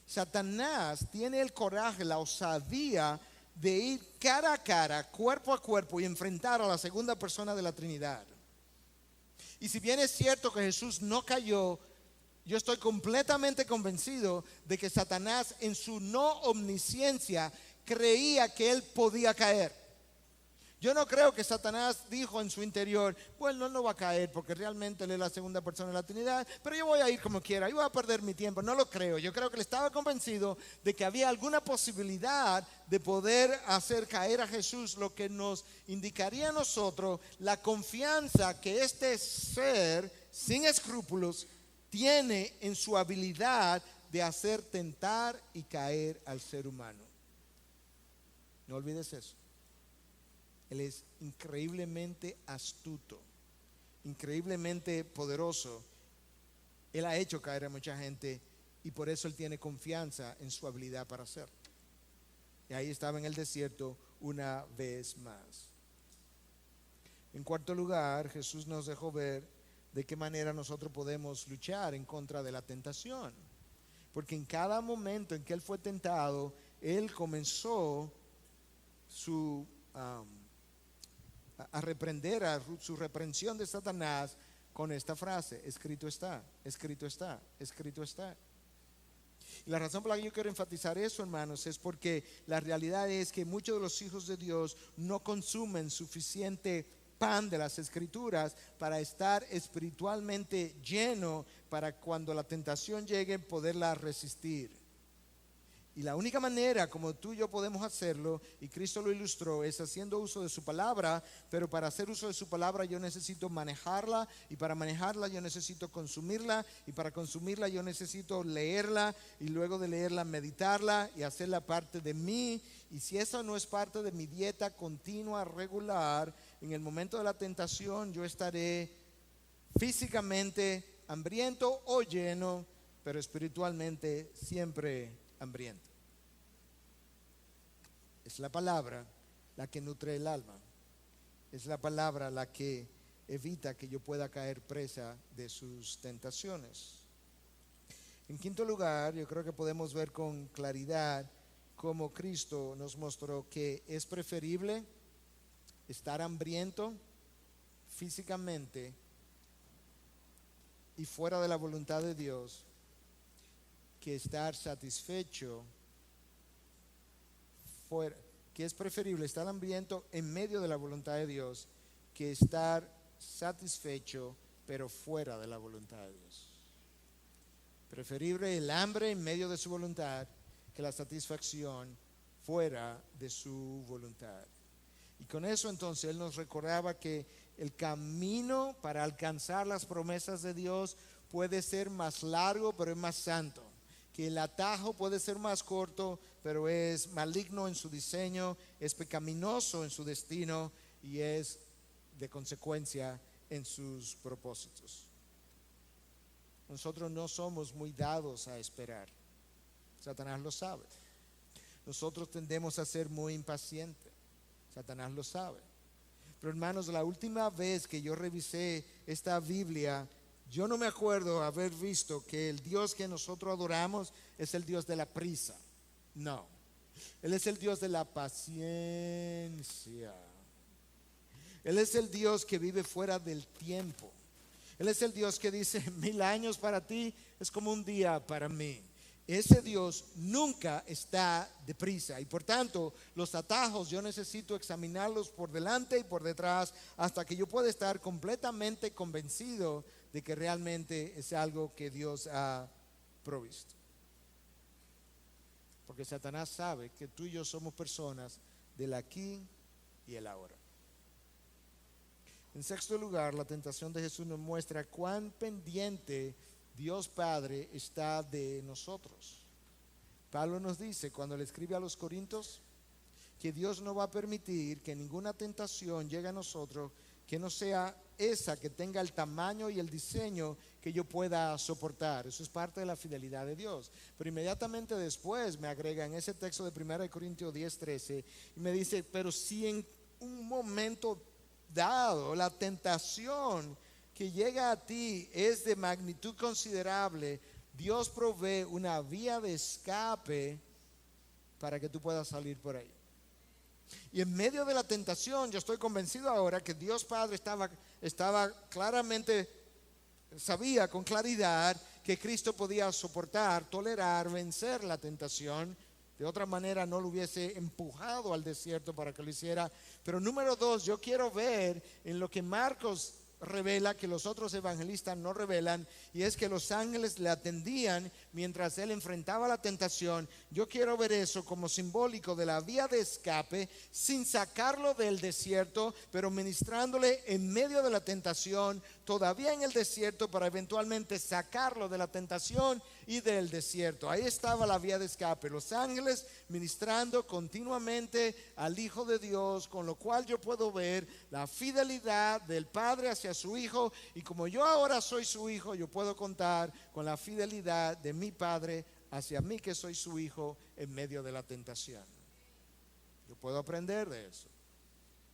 Satanás tiene el coraje, la osadía de ir cara a cara, cuerpo a cuerpo, y enfrentar a la segunda persona de la Trinidad. Y si bien es cierto que Jesús no cayó, yo estoy completamente convencido de que Satanás, en su no omnisciencia, creía que él podía caer. Yo no creo que Satanás dijo en su interior: bueno, él no va a caer porque realmente él es la segunda persona de la Trinidad, pero yo voy a ir como quiera, yo voy a perder mi tiempo. No lo creo. Yo creo que él estaba convencido de que había alguna posibilidad de poder hacer caer a Jesús, lo que nos indicaría a nosotros la confianza que este ser sin escrúpulos tiene en su habilidad de hacer tentar y caer al ser humano. No olvides eso. Él es increíblemente astuto, increíblemente poderoso. Él ha hecho caer a mucha gente, y por eso él tiene confianza en su habilidad para hacerlo. Y ahí estaba en el desierto una vez más. En cuarto lugar, Jesús nos dejó ver de qué manera nosotros podemos luchar en contra de la tentación. Porque en cada momento en que él fue tentado, él comenzó a reprender, a su reprensión de Satanás con esta frase: escrito está, escrito está, escrito está. Y la razón por la que yo quiero enfatizar eso, hermanos, es porque la realidad es que muchos de los hijos de Dios no consumen suficiente pan de las Escrituras para estar espiritualmente lleno, para cuando la tentación llegue poderla resistir. Y la única manera como tú y yo podemos hacerlo, y Cristo lo ilustró, es haciendo uso de su palabra. Pero para hacer uso de su palabra yo necesito manejarla, y para manejarla yo necesito consumirla, y para consumirla yo necesito leerla, y luego de leerla meditarla y hacerla parte de mí. Y si eso no es parte de mi dieta continua, regular, en el momento de la tentación yo estaré físicamente hambriento o lleno, pero espiritualmente siempre hambriento. Es la palabra la que nutre el alma. Es la palabra la que evita que yo pueda caer presa de sus tentaciones. En quinto lugar, yo creo que podemos ver con claridad cómo Cristo nos mostró que es preferible estar hambriento físicamente y fuera de la voluntad de Dios, que estar satisfecho fuera, que es preferible estar hambriento en medio de la voluntad de Dios que estar satisfecho pero fuera de la voluntad de Dios. Preferible el hambre en medio de su voluntad que la satisfacción fuera de su voluntad. Y con eso entonces Él nos recordaba que el camino para alcanzar las promesas de Dios puede ser más largo, pero es más santo. Que el atajo puede ser más corto, pero es maligno en su diseño, es pecaminoso en su destino y es de consecuencia en sus propósitos. Nosotros no somos muy dados a esperar. Satanás lo sabe. Nosotros tendemos a ser muy impacientes. Satanás lo sabe. Pero hermanos, la última vez que yo revisé esta Biblia, yo no me acuerdo haber visto que el Dios que nosotros adoramos es el Dios de la prisa. No. Él es el Dios de la paciencia. Él es el Dios que vive fuera del tiempo. Él es el Dios que dice 1000 años para ti es como un día para mí. Ese Dios nunca está deprisa y por tanto los atajos yo necesito examinarlos por delante y por detrás hasta que yo pueda estar completamente convencido de que realmente es algo que Dios ha provisto. Porque Satanás sabe que tú y yo somos personas del aquí y el ahora. En sexto lugar, la tentación de Jesús nos muestra cuán pendiente Dios Padre está de nosotros. Pablo nos dice cuando le escribe a los Corintios que Dios no va a permitir que ninguna tentación llegue a nosotros que no sea esa que tenga el tamaño y el diseño que yo pueda soportar. Eso es parte de la fidelidad de Dios. Pero inmediatamente después me agrega en ese texto de 1 Corintios 10:13 y me dice, pero si en un momento dado la tentación que llega a ti es de magnitud considerable, Dios provee una vía de escape para que tú puedas salir por ahí. Y en medio de la tentación, yo estoy convencido ahora que Dios Padre estaba claramente, sabía con claridad que Cristo podía soportar, tolerar, vencer la tentación. De otra manera no lo hubiese empujado al desierto para que lo hiciera. Pero número 2, yo quiero ver en lo que Marcos revela que los otros evangelistas no revelan, y es que los ángeles le atendían mientras él enfrentaba la tentación. Yo quiero ver eso como simbólico de la vía de escape, sin sacarlo del desierto, pero ministrándole en medio de la tentación, todavía en el desierto, para eventualmente sacarlo de la tentación y del desierto. Ahí estaba la vía de escape, los ángeles ministrando continuamente al Hijo de Dios, con lo cual yo puedo ver la fidelidad del Padre hacia su Hijo, y como yo ahora soy su Hijo, yo puedo contar con la fidelidad de mi Padre hacia mí, que soy su Hijo, en medio de la tentación. Yo puedo aprender de eso,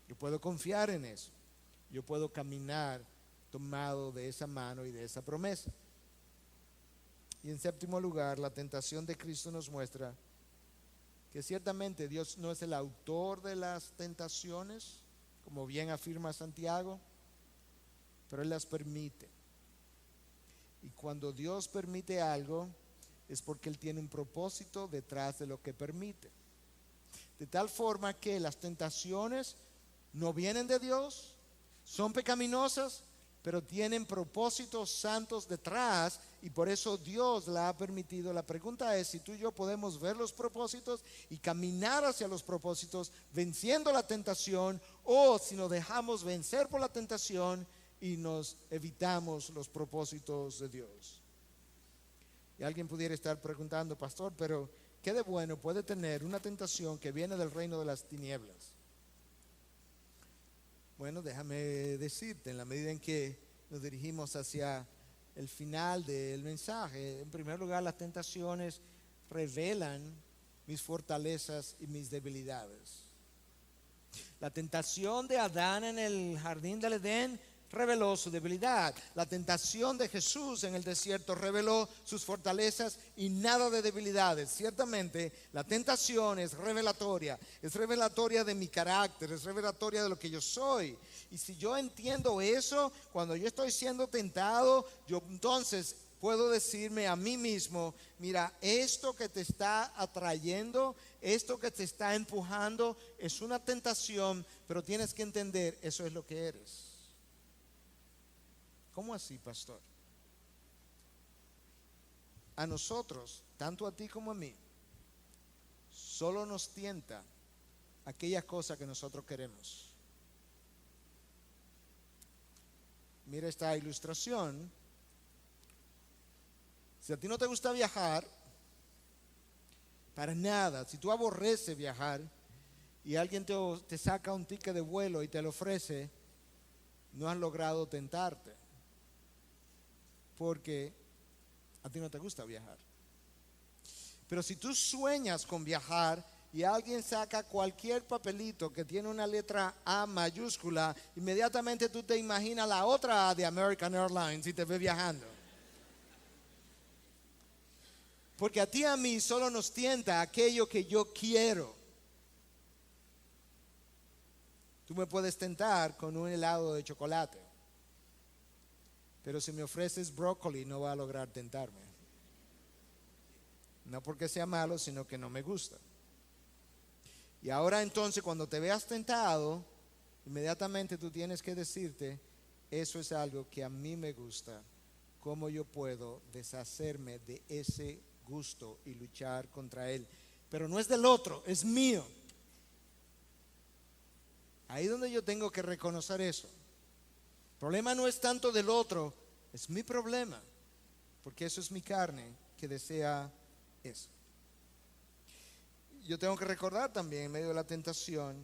yo puedo confiar en eso, yo puedo caminar tomado de esa mano y de esa promesa. Y en séptimo lugar, la tentación de Cristo nos muestra que ciertamente Dios no es el autor de las tentaciones, como bien afirma Santiago, pero Él las permite. Y cuando Dios permite algo, es porque Él tiene un propósito detrás de lo que permite. De tal forma que las tentaciones no vienen de Dios, Son pecaminosas, pero tienen propósitos santos detrás y por eso Dios la ha permitido. La pregunta es si tú y yo podemos ver los propósitos y caminar hacia los propósitos venciendo la tentación, o si nos dejamos vencer por la tentación y nos evitamos los propósitos de Dios. Y alguien pudiera estar preguntando, pastor, pero ¿qué de bueno puede tener una tentación que viene del reino de las tinieblas? Bueno, déjame decirte, en la medida en que nos dirigimos hacia el final del mensaje, en primer lugar, las tentaciones revelan mis fortalezas y mis debilidades. La tentación de Adán en el jardín del Edén reveló su debilidad. La tentación de Jesús en el desierto reveló sus fortalezas y nada de debilidades. Ciertamente la tentación es revelatoria de mi carácter, es revelatoria de lo que yo soy. Y si yo entiendo eso, cuando yo estoy siendo tentado, yo entonces puedo decirme a mí mismo, mira, esto que te está atrayendo, esto que te está empujando, es una tentación, pero tienes que entender, eso es lo que eres. ¿Cómo así, pastor? A nosotros, tanto a ti como a mí, solo nos tienta aquellas cosas que nosotros queremos. Mira esta ilustración. Si a ti no te gusta viajar, para nada, si tú aborreces viajar y alguien te saca un ticket de vuelo y te lo ofrece, no has logrado tentarte. Porque a ti no te gusta viajar. Pero si tú sueñas con viajar y alguien saca cualquier papelito que tiene una letra A mayúscula, inmediatamente tú te imaginas la otra A de American Airlines y te ves viajando. Porque a ti y a mí solo nos tienta aquello que yo quiero. Tú me puedes tentar con un helado de chocolate, pero si me ofreces brócoli no va a lograr tentarme. No porque sea malo, sino que no me gusta. Y ahora entonces cuando te veas tentado, inmediatamente tú tienes que decirte, eso es algo que a mí me gusta. ¿Cómo yo puedo deshacerme de ese gusto y luchar contra él? Pero no es del otro, es mío. Ahí donde yo tengo que reconocer eso. El problema no es tanto del otro, es mi problema, porque eso es mi carne que desea eso. Yo tengo que recordar también en medio de la tentación,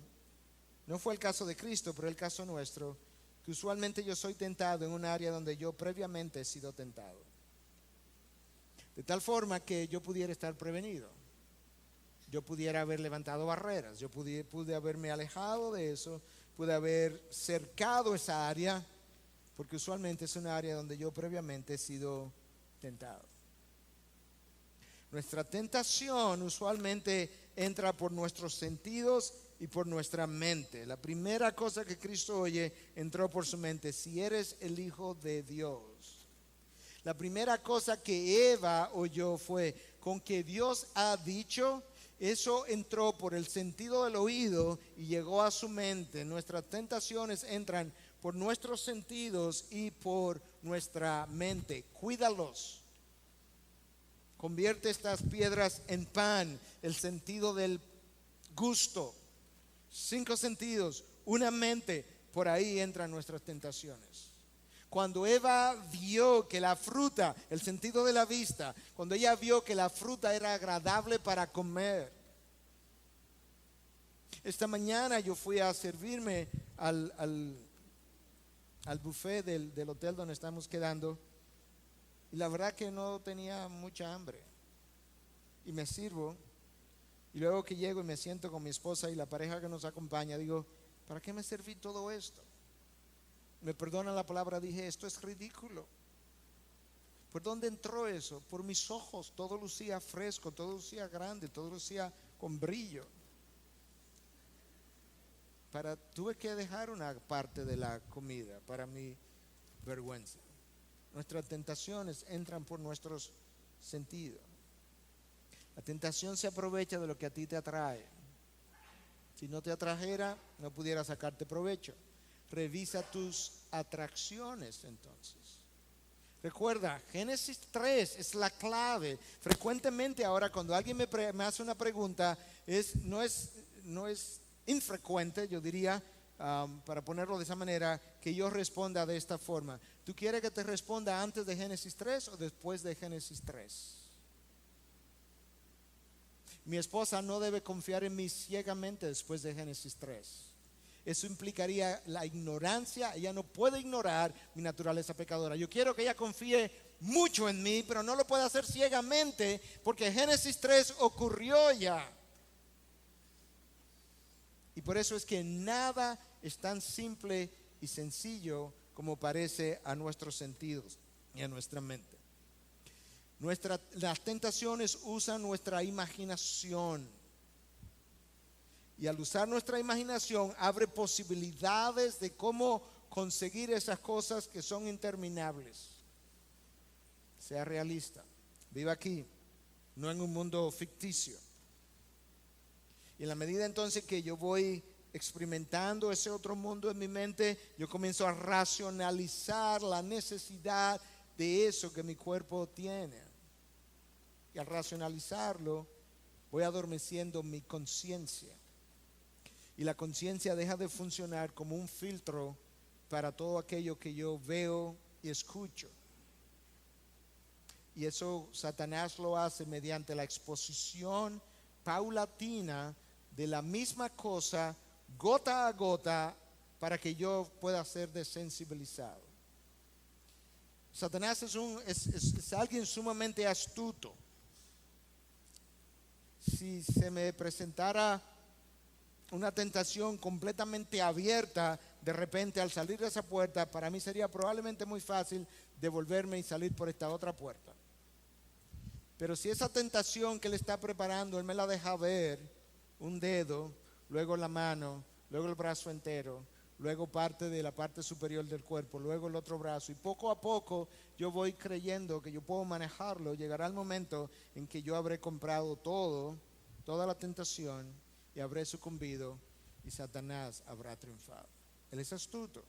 no fue el caso de Cristo, pero el caso nuestro, que usualmente yo soy tentado en un área donde yo previamente he sido tentado. De tal forma que yo pudiera estar prevenido. Yo pudiera haber levantado barreras, yo pude haberme alejado de eso, pude haber cercado esa área, porque usualmente es un área donde yo previamente he sido tentado. Nuestra tentación usualmente entra por nuestros sentidos y por nuestra mente. La primera cosa que Cristo oye entró por su mente: si eres el Hijo de Dios. La primera cosa que Eva oyó fue: con que Dios ha dicho. Eso entró por el sentido del oído y llegó a su mente. Nuestras tentaciones entran por nuestros sentidos y por nuestra mente. Cuídalos. Convierte estas piedras en pan. El sentido del gusto. 5 sentidos, una mente. Por ahí entran nuestras tentaciones. Cuando Eva vio que la fruta, el sentido de la vista, cuando ella vio que la fruta era agradable para comer. Esta mañana yo fui a servirme al buffet del hotel donde estamos quedando, y la verdad que no tenía mucha hambre. Y me sirvo, y luego que llego y me siento con mi esposa y la pareja que nos acompaña, digo, ¿para qué me serví todo esto? Me perdonan la palabra, dije, esto es ridículo. ¿Por dónde entró eso? Por mis ojos. Todo lucía fresco, todo lucía grande, todo lucía con brillo. Tuve que dejar una parte de la comida para mi vergüenza. Nuestras tentaciones entran por nuestros sentidos. La tentación se aprovecha de lo que a ti te atrae. Si no te atrajera, no pudiera sacarte provecho. revisa tus atracciones entonces. Recuerda, Génesis 3 es la clave. Frecuentemente ahora cuando alguien me hace una pregunta, no es infrecuente, yo diría, para ponerlo de esa manera, que yo responda de esta forma. ¿Tú quieres que te responda antes de Génesis 3 o después de Génesis 3? Mi esposa no debe confiar en mí ciegamente después de Génesis 3. Eso implicaría la ignorancia. Ella no puede ignorar mi naturaleza pecadora. Yo quiero que ella confíe mucho en mí, pero no lo puede hacer ciegamente porque Génesis 3 ocurrió ya. Y por eso es que nada es tan simple y sencillo como parece a nuestros sentidos y a nuestra mente. Las tentaciones usan nuestra imaginación. Y al usar nuestra imaginación abre posibilidades de cómo conseguir esas cosas que son interminables. Sea realista. Viva aquí, no en un mundo ficticio. Y en la medida entonces que yo voy experimentando ese otro mundo en mi mente, yo comienzo a racionalizar la necesidad de eso que mi cuerpo tiene. Y al racionalizarlo, voy adormeciendo mi conciencia. Y la conciencia deja de funcionar como un filtro para todo aquello que yo veo y escucho. Y eso Satanás lo hace mediante la exposición paulatina de la misma cosa, gota a gota, para que yo pueda ser desensibilizado. Satanás es alguien sumamente astuto. Si se me presentara una tentación completamente abierta, de repente al salir de esa puerta, para mí sería probablemente muy fácil devolverme y salir por esta otra puerta. Pero si esa tentación que él está preparando, él me la deja ver, un dedo, luego la mano, luego el brazo entero, luego parte de la parte superior del cuerpo, luego el otro brazo, y poco a poco yo voy creyendo que yo puedo manejarlo, llegará el momento en que yo habré comprado toda la tentación, y habré sucumbido y Satanás habrá triunfado. Él es astuto.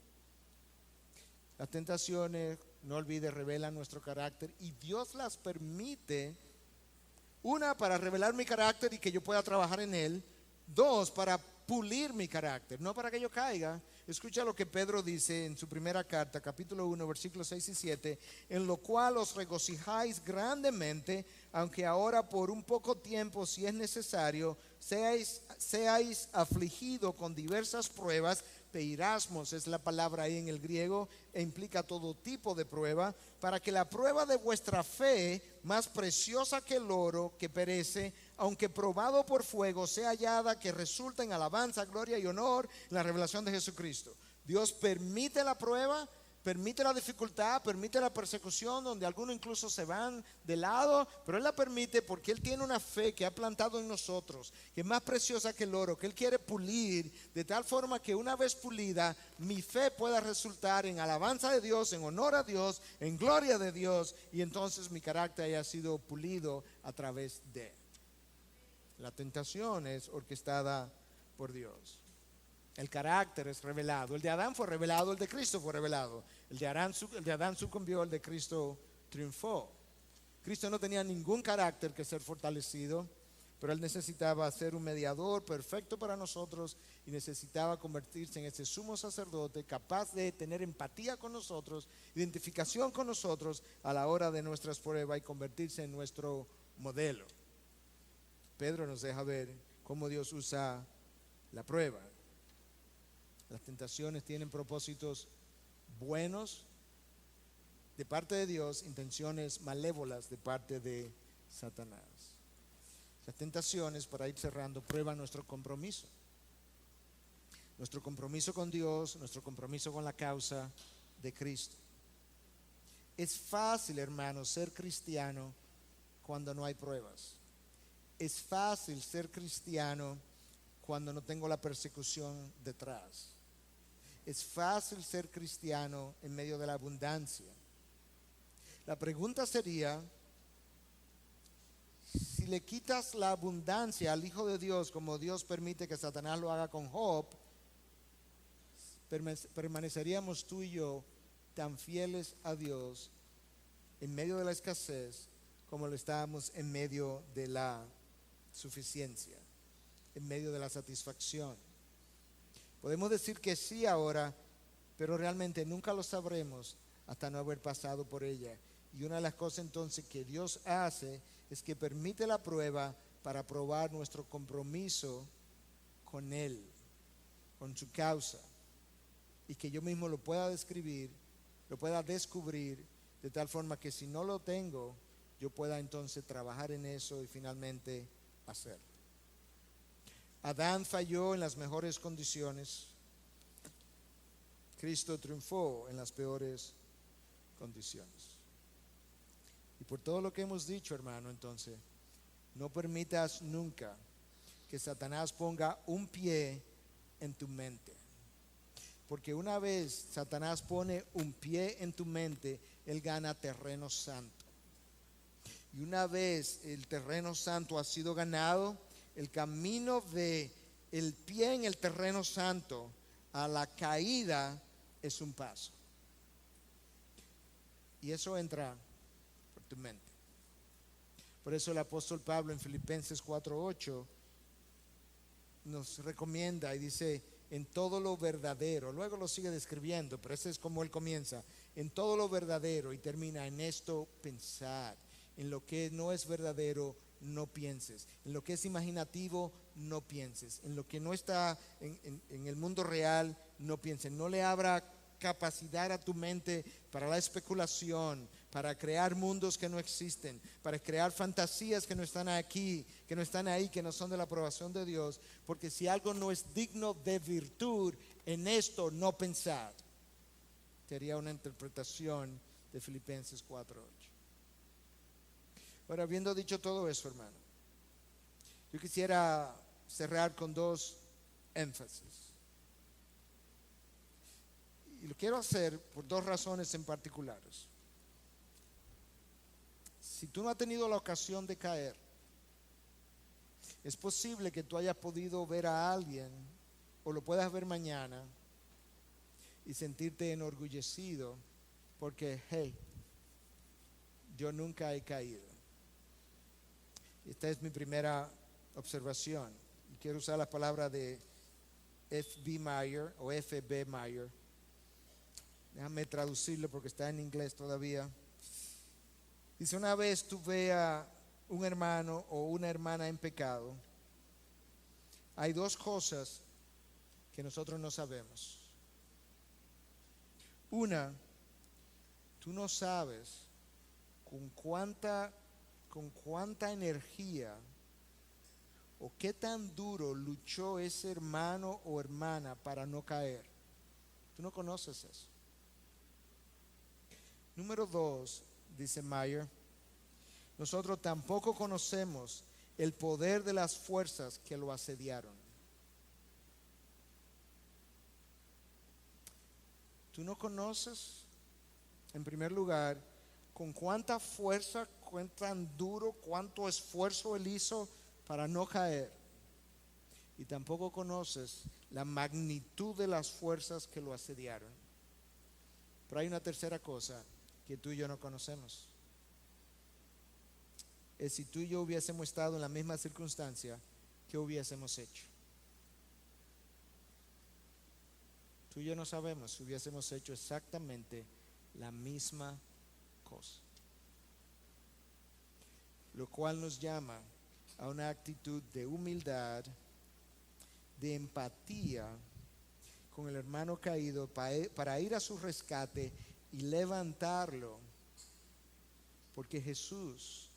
Las tentaciones, no olvides, revelan nuestro carácter y Dios las permite. Una, para revelar mi carácter y que yo pueda trabajar en él. Dos, para pulir mi carácter, no para que yo caiga. Escucha lo que Pedro dice en su primera carta, capítulo 1, versículos 6 y 7, en lo cual os regocijáis grandemente, aunque ahora por un poco tiempo, si es necesario, seáis afligido con diversas pruebas. Peirasmos es la palabra ahí en el griego, e implica todo tipo de prueba, para que la prueba de vuestra fe, más preciosa que el oro que perece, aunque probado por fuego, sea hallada, que resulta en alabanza, gloria y honor en la revelación de Jesucristo. Dios permite la prueba, permite la dificultad, permite la persecución, donde algunos incluso se van de lado, pero Él la permite porque Él tiene una fe que ha plantado en nosotros, que es más preciosa que el oro, que Él quiere pulir, de tal forma que una vez pulida, mi fe pueda resultar en alabanza de Dios, en honor a Dios, en gloria de Dios, y entonces mi carácter haya sido pulido a través de. La tentación es orquestada por Dios. El carácter es revelado. El de Adán fue revelado, el de Cristo fue revelado. El de Adán sucumbió, el de Cristo triunfó. Cristo no tenía ningún carácter que ser fortalecido, pero Él necesitaba ser un mediador perfecto para nosotros y necesitaba convertirse en ese sumo sacerdote capaz de tener empatía con nosotros, identificación con nosotros a la hora de nuestras pruebas y convertirse en nuestro modelo. Pedro nos deja ver cómo Dios usa la prueba. Las tentaciones tienen propósitos buenos de parte de Dios, intenciones malévolas de parte de Satanás. Las tentaciones, para ir cerrando, prueban nuestro compromiso. Nuestro compromiso con Dios, nuestro compromiso con la causa de Cristo. Es fácil, hermanos, ser cristiano cuando no hay pruebas. Es fácil ser cristiano cuando no tengo la persecución detrás. Es fácil ser cristiano en medio de la abundancia. La pregunta sería, si le quitas la abundancia al Hijo de Dios, como Dios permite que Satanás lo haga con Job, permaneceríamos tú y yo tan fieles a Dios en medio de la escasez como lo estábamos en medio de la suficiencia, en medio de la satisfacción. Podemos decir que sí ahora, pero realmente nunca lo sabremos hasta no haber pasado por ella. Y una de las cosas entonces que Dios hace es que permite la prueba para probar nuestro compromiso con Él, con su causa, y que yo mismo lo pueda describir, lo pueda descubrir, de tal forma que si no lo tengo, yo pueda entonces trabajar en eso y finalmente hacerlo. Adán falló en las mejores condiciones. Cristo triunfó en las peores condiciones. Y por todo lo que hemos dicho, hermano, entonces, no permitas nunca que Satanás ponga un pie en tu mente. Porque una vez Satanás pone un pie en tu mente, él gana terreno santo. Y una vez el terreno santo ha sido ganado, el camino de el pie en el terreno santo a la caída es un paso. Y eso entra por tu mente. Por eso el apóstol Pablo en Filipenses 4:8 nos recomienda y dice: en todo lo verdadero. Luego lo sigue describiendo, pero ese es como él comienza: en todo lo verdadero, y termina: en esto pensar. En lo que no es verdadero, no pienses. En lo que es imaginativo, no pienses. En lo que no está en el mundo real, no pienses. No le abra capacidad a tu mente para la especulación, para crear mundos que no existen, para crear fantasías que no están aquí, que no están ahí, que no son de la aprobación de Dios. Porque si algo no es digno de virtud, en esto no pensar. Sería una interpretación de Filipenses 4:8. Ahora, habiendo dicho todo eso, hermano, yo quisiera cerrar con dos énfasis. Y lo quiero hacer por dos razones en particulares. Si tú no has tenido la ocasión de caer, es posible que tú hayas podido ver a alguien, o lo puedas ver mañana, y sentirte enorgullecido porque, hey, yo nunca he caído. Esta es mi primera observación. Y quiero usar la palabra de F.B. Meyer o F.B. Meyer. Déjame traducirlo porque está en inglés todavía. Dice: una vez tú veas un hermano o una hermana en pecado, hay dos cosas que nosotros no sabemos. Una, tú no sabes con cuánta energía o qué tan duro luchó ese hermano o hermana para no caer. Tú no conoces eso. Número dos, dice Meyer, nosotros tampoco conocemos el poder de las fuerzas que lo asediaron. Tú no conoces, en primer lugar, con cuánta fuerza, cuán tan duro, cuánto esfuerzo él hizo para no caer. Y tampoco conoces la magnitud de las fuerzas que lo asediaron. Pero hay una tercera cosa que tú y yo no conocemos. Es si tú y yo hubiésemos estado en la misma circunstancia, ¿qué hubiésemos hecho? Tú y yo no sabemos si hubiésemos hecho exactamente la misma cosa. Lo cual nos llama a una actitud de humildad, de empatía con el hermano caído, para ir a su rescate y levantarlo. Porque Jesús,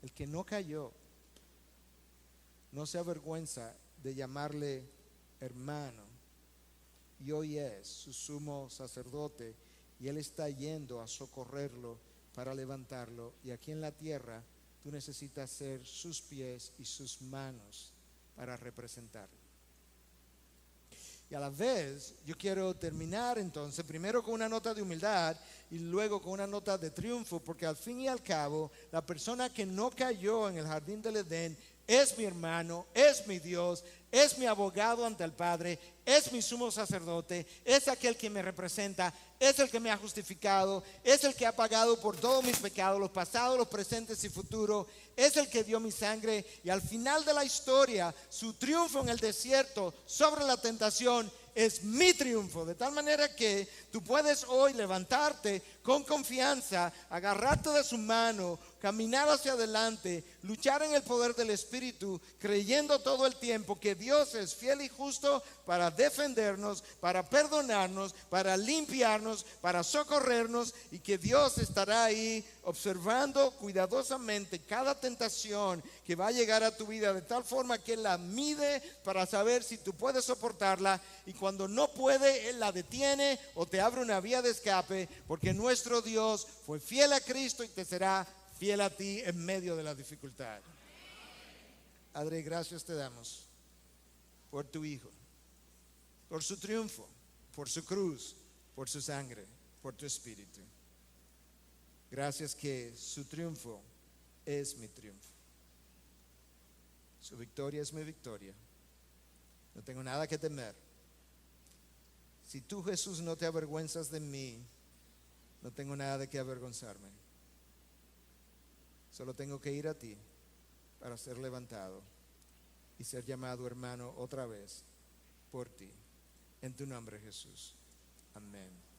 el que no cayó, no se avergüenza de llamarle hermano, y hoy es su sumo sacerdote, y él está yendo a socorrerlo para levantarlo. Y aquí en la tierra tú necesitas ser sus pies y sus manos para representarlo. Y a la vez yo quiero terminar entonces primero con una nota de humildad y luego con una nota de triunfo, porque al fin y al cabo la persona que no cayó en el jardín del Edén es mi hermano, es mi Dios, es mi abogado ante el Padre, es mi sumo sacerdote, es aquel que me representa, es el que me ha justificado, es el que ha pagado por todos mis pecados, los pasados, los presentes y futuros, es el que dio mi sangre, y al final de la historia, su triunfo en el desierto sobre la tentación es mi triunfo, de tal manera que tú puedes hoy levantarte con confianza, agarrarte de su mano, caminar hacia adelante, luchar en el poder del Espíritu, creyendo todo el tiempo que Dios es fiel y justo para defendernos, para perdonarnos, para limpiarnos, para socorrernos, y que Dios estará ahí observando cuidadosamente cada tentación que va a llegar a tu vida, de tal forma que Él la mide para saber si tú puedes soportarla, y cuando no puede, Él la detiene o te abre una vía de escape, porque nuestro Dios fue fiel a Cristo y te será fiel a ti en medio de la dificultad. Padre, gracias te damos por tu Hijo, por su triunfo, por su cruz, por su sangre, por tu Espíritu. Gracias que su triunfo es mi triunfo. Su victoria es mi victoria. No tengo nada que temer. Si tú, Jesús, no te avergüenzas de mí, no tengo nada de qué avergonzarme. Solo tengo que ir a ti para ser levantado y ser llamado hermano otra vez por ti. En tu nombre, Jesús. Amén.